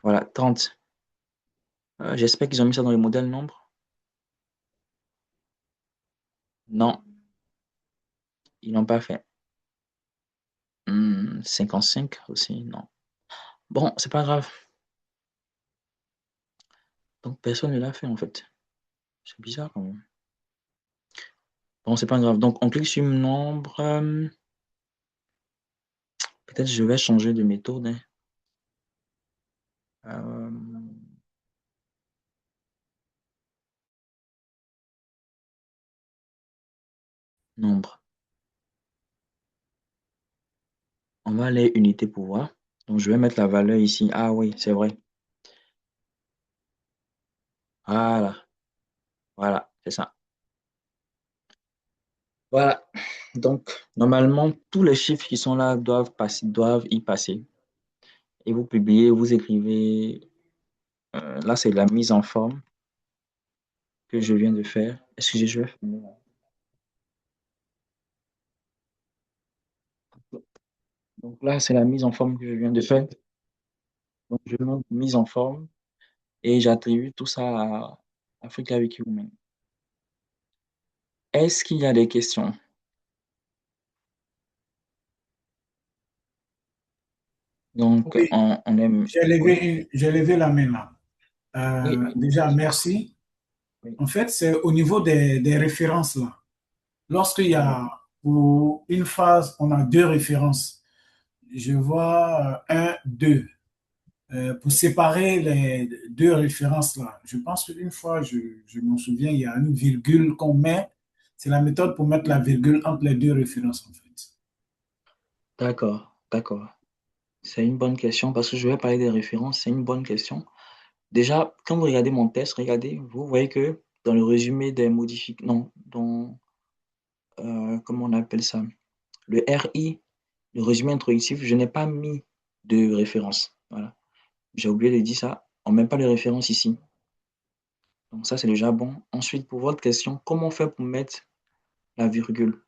Voilà, 30. J'espère qu'ils ont mis ça dans le modèle nombre. Non, ils l'ont pas fait. 55 aussi, non. Bon, c'est pas grave. Donc, personne ne l'a fait, en fait. C'est bizarre, quand même. Bon, c'est pas grave. Donc, on clique sur nombre. Peut-être je vais changer de méthode, hein. Euh, nombre. On va aller unité pouvoir. Donc, je vais mettre la valeur ici. Ah oui, c'est vrai. Voilà. Voilà, c'est ça. Voilà. Donc, normalement, tous les chiffres qui sont là doivent y passer. Et vous publiez, vous écrivez. Là, c'est la mise en forme que je viens de faire. Excusez, je vais filmer là. Donc là, c'est la mise en forme que je viens de faire. Donc, je monte mise en forme et j'attribue tout ça à Africa Wiki Women. Est-ce qu'il y a des questions? Donc, Oui, on aime. Oui, j'ai levé la main là. oui, Déjà, merci. oui. En fait, c'est au niveau des références là. Lorsqu'il y Oui. a pour une phase, on a deux références. Je vois un, deux. Pour séparer les deux références là, je pense qu'une fois, je m'en souviens, il y a une virgule qu'on met. C'est la méthode pour mettre la virgule entre les deux références en fait. D'accord, d'accord. C'est une bonne question parce que je vais parler des références. C'est une bonne question. Déjà, quand vous regardez mon test, regardez, vous voyez que dans le résumé des modifications, non, dans, comment on appelle ça? Le RI, le résumé introductif, je n'ai pas mis de référence. Voilà. J'ai oublié de dire ça. On ne met pas de référence ici. Donc ça, c'est déjà bon. Ensuite, pour votre question, comment on fait pour mettre la virgule?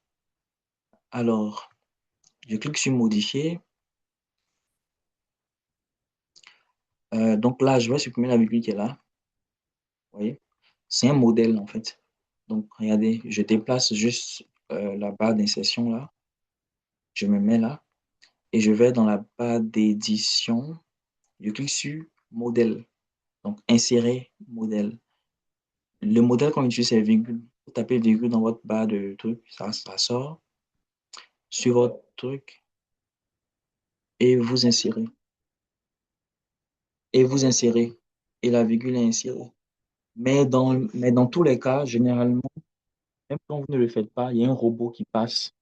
Alors, je clique sur modifier. Donc là, je vais supprimer la virgule qui est là. Vous voyez? C'est un modèle, en fait. Donc, regardez, je déplace juste la barre d'insertion là. Je me mets là et je vais dans la barre d'édition. Je clique sur modèle. Donc, insérer modèle. Le modèle qu'on utilise, c'est virgule. Vous tapez virgule dans votre barre de truc, ça sort sur votre truc et vous insérez. Et vous insérez. Et la virgule est insérée. Mais dans tous les cas, généralement, même quand vous ne le faites pas, il y a un robot qui passe,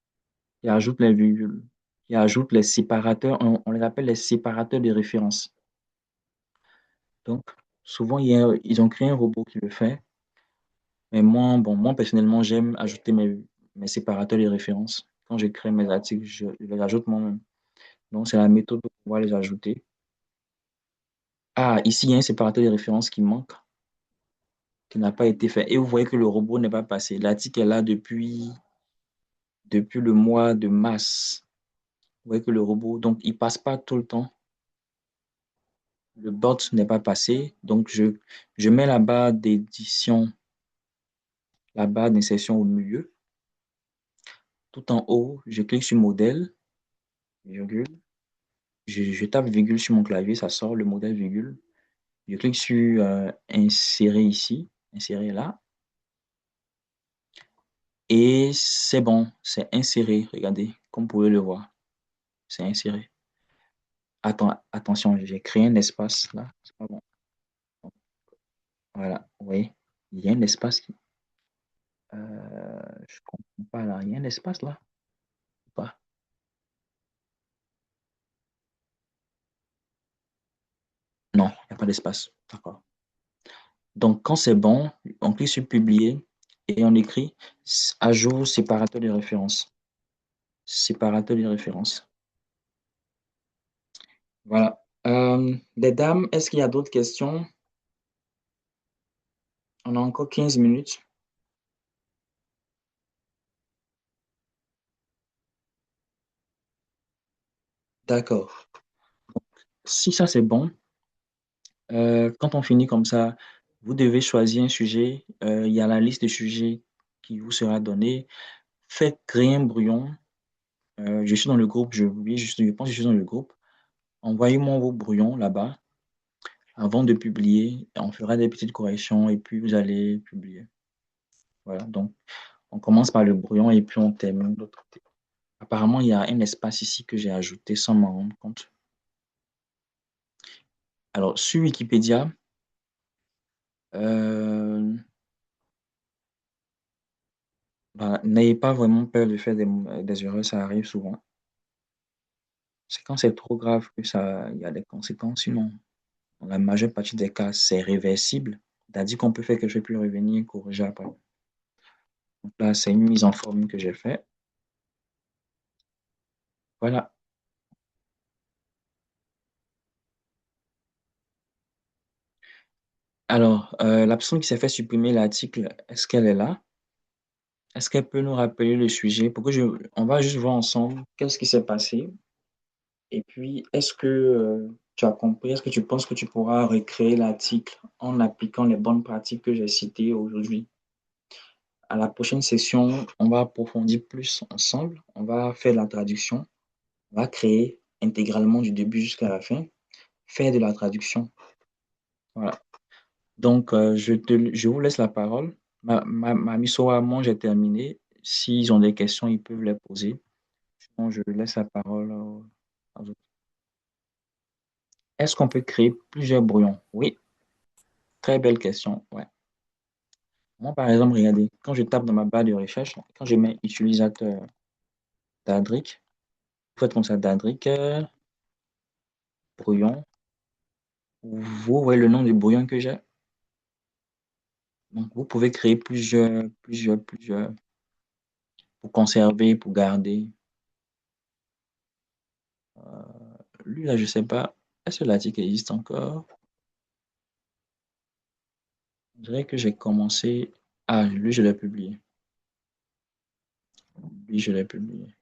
qui ajoute les virgules, qui ajoute les séparateurs, on les appelle les séparateurs de référence. Donc, souvent, ils ont créé un robot qui le fait. Mais moi, bon, moi personnellement, j'aime ajouter mes séparateurs de référence. Quand je crée mes articles, je les ajoute moi-même. Donc, c'est la méthode pour pouvoir les ajouter. Ah, ici, il y a un séparateur de référence qui manque, qui n'a pas été fait. Et vous voyez que le robot n'est pas passé. L'article est là depuis le mois de mars. Vous voyez que le robot, donc, il passe pas tout le temps. Le bot n'est pas passé. Donc, je mets la barre d'édition, la barre d'insertion au milieu. Tout en haut, je clique sur modèle, virgule. Je tape virgule sur mon clavier, ça sort le modèle virgule. Je clique sur insérer ici, insérer là. Et c'est bon, c'est inséré. Regardez, comme vous pouvez le voir, c'est inséré. Attention, j'ai créé un espace là. C'est pas bon. Voilà, vous voyez, il y a un espace qui. Je comprends pas là. Il y a un espace là ou pas? Non, il n'y a pas d'espace. D'accord. Donc, quand c'est bon, on clique sur publier et on écrit à jour séparateur de référence. Séparateur de référence. Voilà. Les dames, est-ce qu'il y a d'autres questions? On a encore 15 minutes. D'accord. Si ça c'est bon, quand on finit comme ça, vous devez choisir un sujet. Il y a la liste de sujets qui vous sera donnée. Faites créer un brouillon. Je suis dans le groupe, oui, je pense que je suis dans le groupe. Envoyez-moi vos brouillons là-bas avant de publier. On fera des petites corrections et puis vous allez publier. Voilà, donc on commence par le brouillon et puis on termine de l'autre côté. Apparemment, il y a un espace ici que j'ai ajouté sans m'en rendre compte. Alors, sur Wikipédia, n'ayez pas vraiment peur de faire des erreurs, ça arrive souvent. C'est quand c'est trop grave que il y a des conséquences. Sinon, dans la majeure partie des cas, c'est réversible. C'est-à-dire qu'on peut faire quelque chose puis revenir corriger après. Donc là, c'est une mise en forme que j'ai fait. Voilà. Alors, la personne qui s'est fait supprimer l'article, est-ce qu'elle est là? Est-ce qu'elle peut nous rappeler le sujet? On va juste voir ensemble qu'est-ce qui s'est passé. Et puis, est-ce que tu as compris? Est-ce que tu penses que tu pourras recréer l'article en appliquant les bonnes pratiques que j'ai citées aujourd'hui? À la prochaine session, on va approfondir plus ensemble. On va faire la traduction. On va créer intégralement du début jusqu'à la fin. Faire de la traduction. Voilà. Donc, je vous laisse la parole. Ma mission à moi, j'ai terminé. S'ils ont des questions, ils peuvent les poser. Sinon, je laisse la parole aux autres. Est-ce qu'on peut créer plusieurs brouillons? Oui, très belle question. Ouais. Moi, par exemple, regardez, quand je tape dans ma barre de recherche, quand je mets utilisateur d'Adric, vous faites comme ça, d'Adric, brouillon, vous voyez le nom du brouillon que j'ai. Donc, vous pouvez créer plusieurs, pour conserver, pour garder. Lui, là, je sais pas. Est-ce que l'article existe encore? Je dirais que j'ai commencé. Ah, lui, je l'ai publié. Lui, je l'ai publié.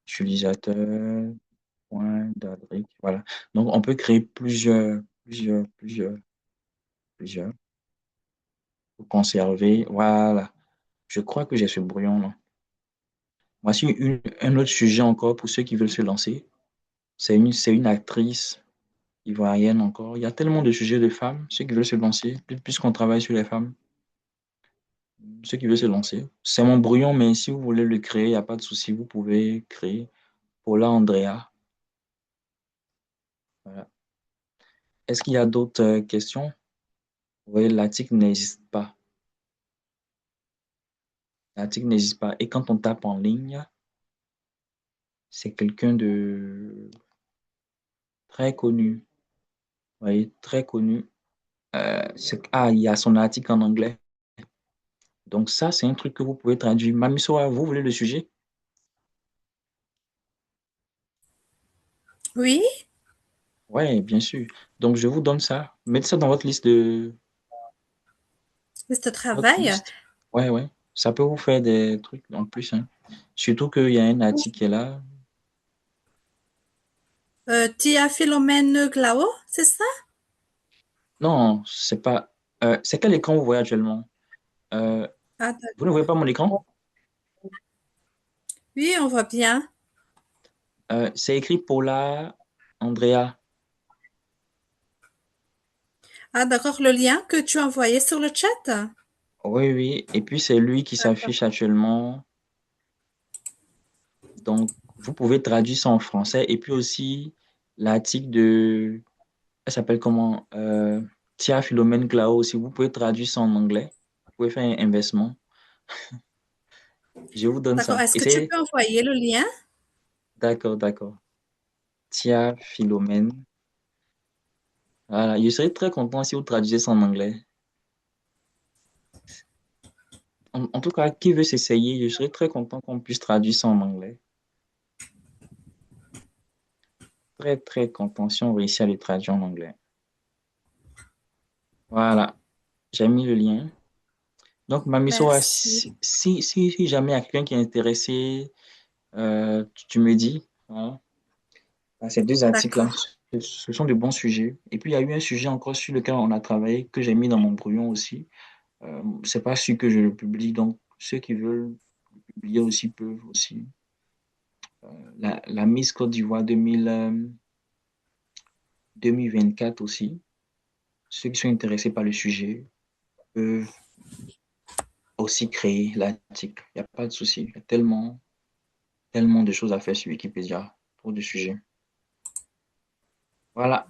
Utilisateur, point d'Adric. Voilà. Donc, on peut créer plusieurs pour conserver. Voilà. Je crois que j'ai ce brouillon-là. Voici un autre sujet encore pour ceux qui veulent se lancer. C'est une actrice ivoirienne encore. Il y a tellement de sujets de femmes, ceux qui veulent se lancer, puisqu'on travaille sur les femmes, ceux qui veulent se lancer. C'est mon brouillon, mais si vous voulez le créer, il n'y a pas de souci, vous pouvez créer. Paula Andrea. Voilà. Est-ce qu'il y a d'autres questions? Vous voyez, l'article n'existe pas. L'article n'existe pas. Et quand on tape en ligne, c'est quelqu'un de très connu. Vous voyez, très connu. Il y a son article en anglais. Donc ça, c'est un truc que vous pouvez traduire. Mamisoa, vous voulez le sujet? Oui, Oui, bien sûr. Donc je vous donne ça. Mettez ça dans votre liste de liste de votre travail. liste. Ouais, ouais. Ça peut vous faire des trucs en plus, hein. Surtout qu'il y a un article qui est là. Tia Philomène Glao, c'est ça? Non, c'est pas. C'est quel écran vous voyez actuellement? Euh, Ah, vous ne voyez pas mon écran? oui, on voit bien. C'est écrit Paula Andrea. Ah, d'accord, le lien que tu as envoyé sur le chat. Oui, oui. Et puis c'est lui qui s'affiche actuellement. Donc, vous pouvez traduire ça en français. Et puis aussi, l'article de. Elle s'appelle comment? Tia Philomène Glao aussi. Vous pouvez traduire ça en anglais. Vous pouvez faire un inversement. Je vous donne D'accord, ça. est-ce que tu Essayez. peux envoyer le lien? D'accord, d'accord. Tia Philomène Voilà, je serais très content si vous traduisez ça en anglais. En tout cas, qui veut s'essayer, je serais très content qu'on puisse traduire ça en anglais. Très, très content si on réussit à le traduire en anglais. Voilà, j'ai mis le lien. Donc, Mamisoa, Merci. si jamais il y a quelqu'un qui est intéressé, tu me dis. Voilà. Ces deux articles-là, D'accord. ce sont de bons sujets. Et puis, il y a eu un sujet encore sur lequel on a travaillé, que j'ai mis dans mon brouillon aussi. C'est pas sûr que je le publie, donc ceux qui veulent le publier aussi peuvent aussi. La Miss Côte d'Ivoire 2024 aussi. Ceux qui sont intéressés par le sujet peuvent aussi créer l'article. Il n'y a pas de souci. Il y a tellement de choses à faire sur Wikipédia pour des sujets. Voilà.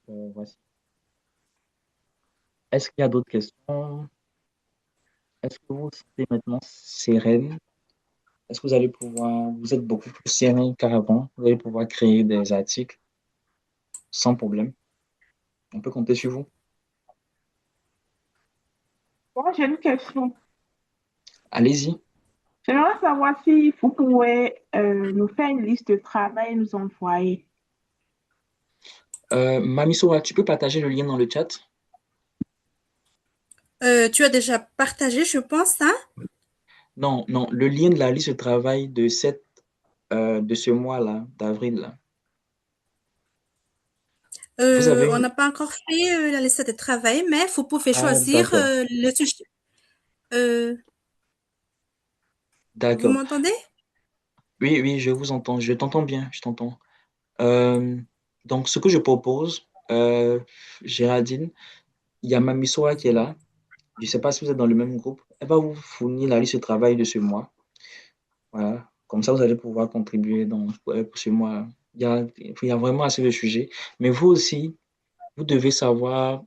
Voici. Est-ce qu'il y a d'autres questions? Est-ce que vous vous sentez maintenant sereine? Est-ce que vous êtes beaucoup plus serein qu'avant? Vous allez pouvoir créer des articles sans problème? On peut compter sur vous? Moi, j'ai une question. Allez-y. J'aimerais savoir si vous pouvez nous faire une liste de travail et nous envoyer. Mamisoa, tu peux partager le lien dans le chat? Tu as déjà partagé, je pense, hein? Non, non, le lien de la liste de travail de ce mois-là, d'avril, là. Vous On avez... n'a pas encore fait la liste de travail, mais vous pouvez Ah, choisir d'accord, le sujet. Euh, vous d'accord. m'entendez? Oui, oui, je vous entends. Je t'entends bien, je t'entends. Euh, donc, ce que je propose, Géraldine, il y a Mamisoa qui est là. Je ne sais pas si vous êtes dans le même groupe. Elle va vous fournir la liste de travail de ce mois. Voilà. Comme ça, vous allez pouvoir contribuer pour ce mois. Il y a vraiment assez de sujets. Mais vous aussi, vous devez savoir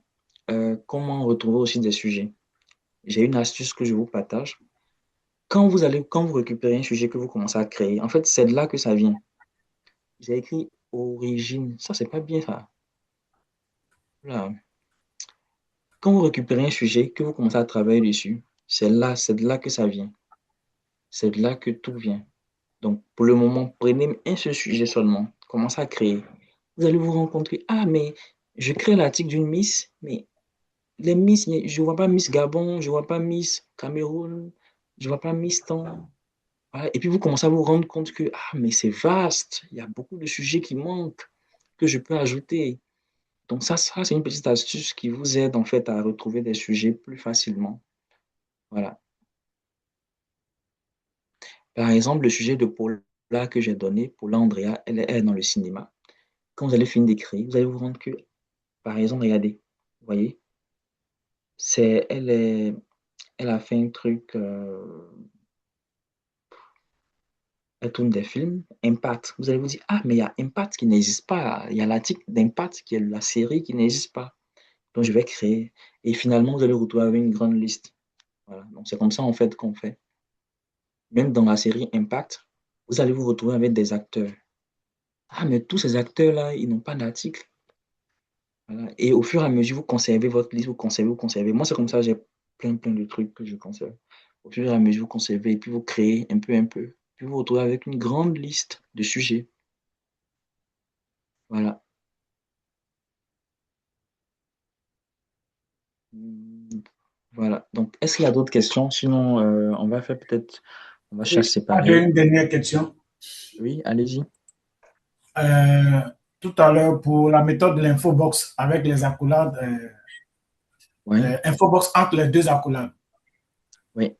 comment retrouver aussi des sujets. J'ai une astuce que je vous partage. Quand vous récupérez un sujet que vous commencez à créer, en fait, c'est de là que ça vient. J'ai écrit origine. Ça, c'est pas bien ça. Voilà. Quand vous récupérez un sujet, que vous commencez à travailler dessus, c'est de là que ça vient. C'est de là que tout vient. Donc, pour le moment, prenez un seul sujet seulement. Commencez à créer. Vous allez vous rencontrer. Ah, mais je crée l'article d'une Miss, mais les Miss, je ne vois pas Miss Gabon, je ne vois pas Miss Cameroun, je ne vois pas Miss Temps. Voilà. Et puis, vous commencez à vous rendre compte que, ah, mais c'est vaste. Il y a beaucoup de sujets qui manquent, que je peux ajouter. Donc, ça c'est une petite astuce qui vous aide, en fait, à retrouver des sujets plus facilement. Voilà. Par exemple, le sujet de Paula que j'ai donné, Paula Andrea, elle est dans le cinéma. Quand vous allez finir d'écrire, vous allez vous rendre que, par exemple, regardez, vous voyez, elle elle a fait un truc, elle tourne des films, Impact. Vous allez vous dire, ah, mais il y a Impact qui n'existe pas. Il y a l'article d'Impact qui est la série qui n'existe pas. Donc, je vais créer. Et finalement, vous allez vous retrouver avec une grande liste. Voilà. Donc, c'est comme ça, en fait, qu'on fait. Même dans la série Impact, vous allez vous retrouver avec des acteurs. Ah, mais tous ces acteurs-là, ils n'ont pas d'article. Voilà. Et au fur et à mesure, vous conservez votre liste, vous conservez, vous conservez. Moi, c'est comme ça, j'ai plein de trucs que je conserve. Au fur et à mesure, vous conservez, et puis vous créez un peu, un peu. Puis vous vous retrouvez avec une grande liste de sujets. Voilà. Hmm, voilà. Donc, est-ce qu'il y a d'autres questions? Sinon, on va faire peut-être, on va Oui, chaque moi, j'ai séparer. une dernière question. Oui, allez-y. Euh, Tout à l'heure, pour la méthode de l'infobox avec les accolades, Oui, infobox entre les deux accolades. oui.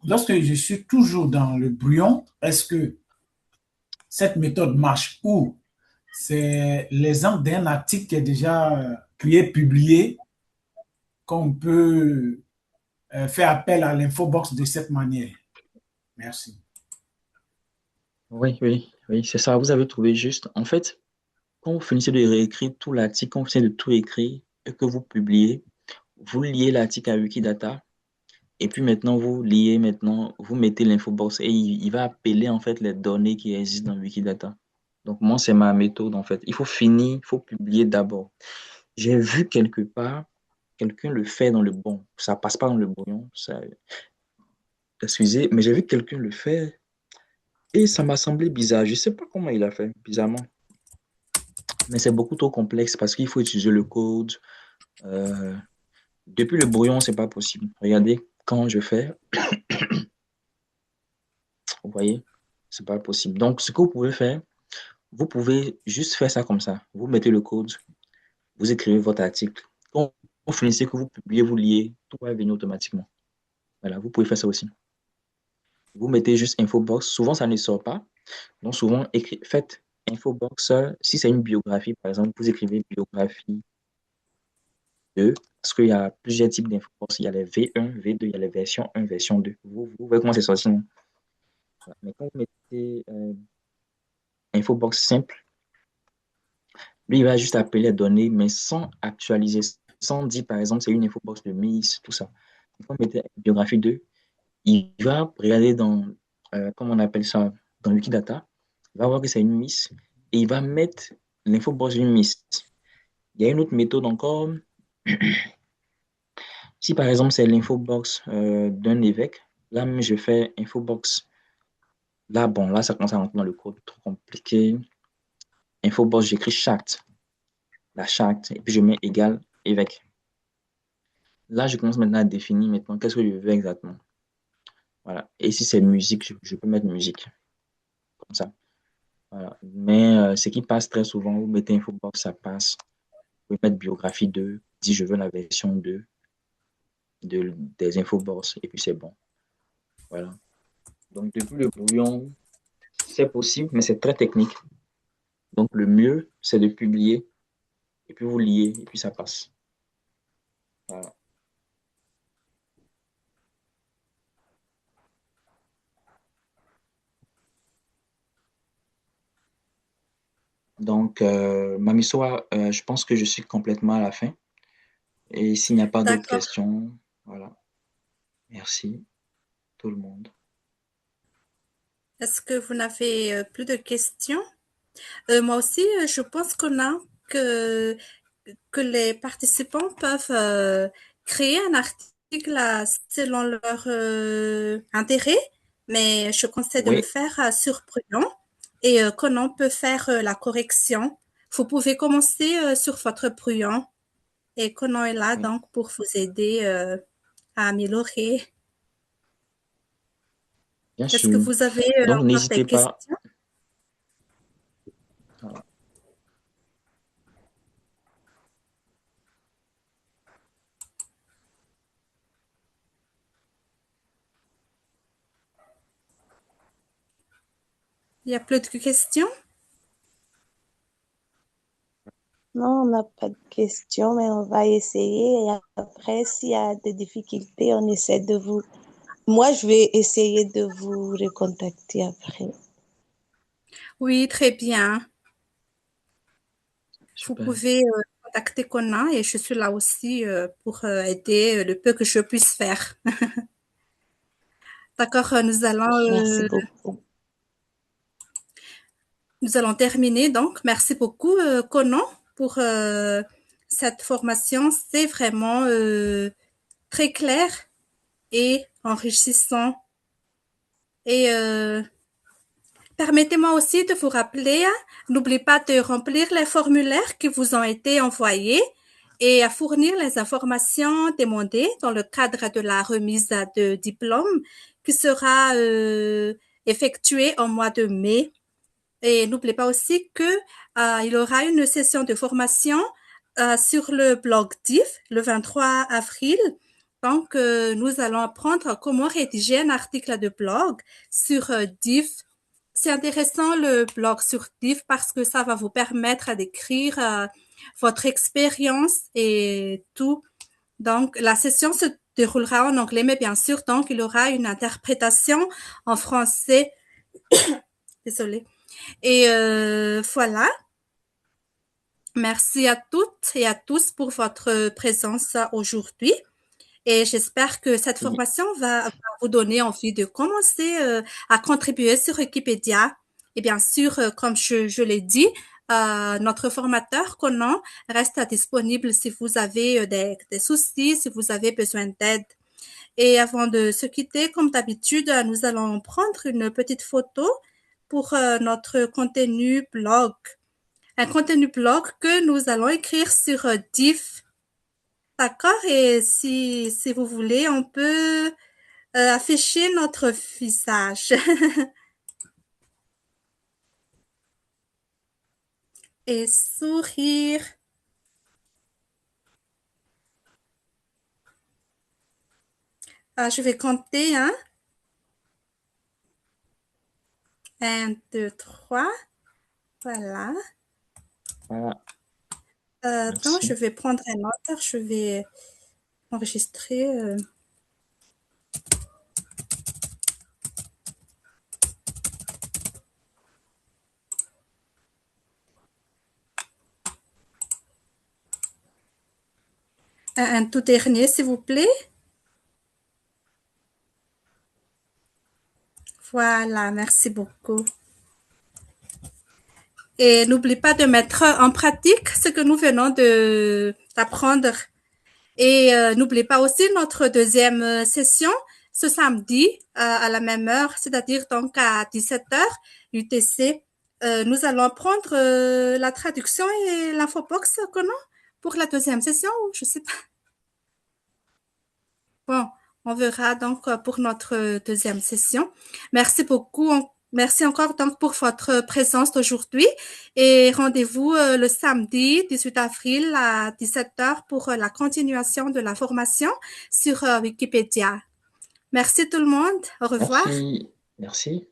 Lorsque je suis toujours dans le brouillon, est-ce que cette méthode marche ou c'est l'exemple d'un article qui est déjà créé, publié, qu'on peut faire appel à l'infobox de cette manière? Merci. Oui, oui, oui, c'est ça, vous avez trouvé juste. En fait, quand vous finissez de réécrire tout l'article, quand vous finissez de tout écrire et que vous publiez, vous liez l'article à Wikidata. Et puis maintenant, vous mettez l'infobox et il va appeler en fait les données qui existent dans Wikidata. Donc, moi, c'est ma méthode, en fait. Il faut finir, il faut publier d'abord. J'ai vu quelque part, quelqu'un le fait dans le bon. Ça passe pas dans le brouillon, ça, excusez, mais j'ai vu quelqu'un le faire et ça m'a semblé bizarre. Je sais pas comment il a fait, bizarrement. Mais c'est beaucoup trop complexe parce qu'il faut utiliser le code. Euh, Depuis le brouillon, c'est pas possible. Regardez, quand je fais, vous voyez, c'est pas possible. Donc, ce que vous pouvez faire, vous pouvez juste faire ça comme ça. Vous mettez le code, vous écrivez votre article. Quand vous finissez, que vous publiez, vous liez, tout va venir automatiquement. Voilà, vous pouvez faire ça aussi. Vous mettez juste infobox. Souvent, ça ne sort pas. Donc, souvent, faites infobox. Si c'est une biographie, par exemple, vous écrivez biographie 2, parce qu'il y a plusieurs types d'infobox. Il y a les V1, V2, il y a les versions 1, version 2. Vous voyez comment c'est sorti, non? Voilà. Mais quand vous mettez infobox simple, lui, il va juste appeler les données, mais sans actualiser, sans dire, par exemple, c'est une infobox de Miss, tout ça. Quand vous mettez biographie 2, il va regarder dans, comment on appelle ça, dans Wikidata, il va voir que c'est une Miss et il va mettre l'infobox d'une Miss. Il y a une autre méthode encore. Si par exemple c'est l'infobox d'un évêque, là même je fais infobox. Là, bon, là ça commence à rentrer dans le code trop compliqué. Infobox, j'écris charte, la charte, et puis je mets égal évêque. Là, je commence maintenant à définir maintenant qu'est-ce que je veux exactement. Voilà. Et si c'est musique, je peux mettre musique. Comme ça. Voilà. Mais ce qui passe très souvent, vous mettez infobox, ça passe. Vous pouvez mettre biographie 2, dit je veux la version 2 des infobox, et puis c'est bon. Voilà. Donc, depuis le brouillon, c'est possible, mais c'est très technique. Donc, le mieux, c'est de publier, et puis vous liez, et puis ça passe. Voilà. Donc, Mamisoa, je pense que je suis complètement à la fin. Et s'il n'y a pas d'autres D'accord. questions, voilà. Merci, tout le monde. Est-ce que vous n'avez plus de questions? Moi aussi, je pense qu'on a que, que les participants peuvent créer un article selon leur intérêt, mais je conseille de le Oui, faire sur Brouillon et Conan peut faire la correction. Vous pouvez commencer sur votre Brouillon et Conan est là oui, donc pour vous aider à améliorer. bien Est-ce que sûr. vous avez Donc, encore des n'hésitez pas. questions? Voilà. Il n'y a plus de questions? Non, on n'a pas de questions, mais on va essayer. Et après, s'il y a des difficultés, on essaie de vous. Moi, je vais essayer de vous recontacter après. Oui, très bien. Vous Super. pouvez contacter Conan et je suis là aussi pour aider le peu que je puisse faire. D'accord, Merci beaucoup. nous allons terminer donc. Merci beaucoup Conan pour cette formation. C'est vraiment très clair et enrichissant. Et permettez-moi aussi de vous rappeler, n'oubliez pas de remplir les formulaires qui vous ont été envoyés et à fournir les informations demandées dans le cadre de la remise de diplôme qui sera effectuée au mois de mai. Et n'oubliez pas aussi que il y aura une session de formation sur le blog DIF le 23 avril. Donc, nous allons apprendre comment rédiger un article de blog sur DIF. C'est intéressant le blog sur DIF parce que ça va vous permettre d'écrire votre expérience et tout. Donc, la session se déroulera en anglais, mais bien sûr, donc, il y aura une interprétation en français. Désolée. Et voilà. Merci à toutes et à tous pour votre présence aujourd'hui. Et j'espère que cette formation va vous donner envie de commencer à contribuer sur Wikipédia Et bien sûr, comme je l'ai dit, notre formateur Conan reste disponible si vous avez des soucis, si vous avez besoin d'aide. Et avant de se quitter, comme d'habitude, nous allons prendre une petite photo pour notre contenu blog. Un contenu blog que nous allons écrire sur Div. D'accord? Et si vous voulez, on peut afficher notre visage. Et sourire. Je vais compter, hein? 1, 2, 3. Voilà. Voilà. Donc, Merci. je vais prendre un autre. Je vais enregistrer. Un tout dernier, s'il vous plaît. Voilà, merci beaucoup. Et n'oublie pas de mettre en pratique ce que nous venons d'apprendre. Et n'oubliez pas aussi notre deuxième session ce samedi à la même heure, c'est-à-dire donc à 17h UTC. Nous allons prendre la traduction et l'infobox, Conan, pour la deuxième session, ou je sais pas. Bon, on verra donc pour notre deuxième session. Merci beaucoup. Merci encore donc pour votre présence aujourd'hui et rendez-vous le samedi 18 avril à 17h pour la continuation de la formation sur Wikipédia. Merci tout le monde. Au revoir. Merci. Merci.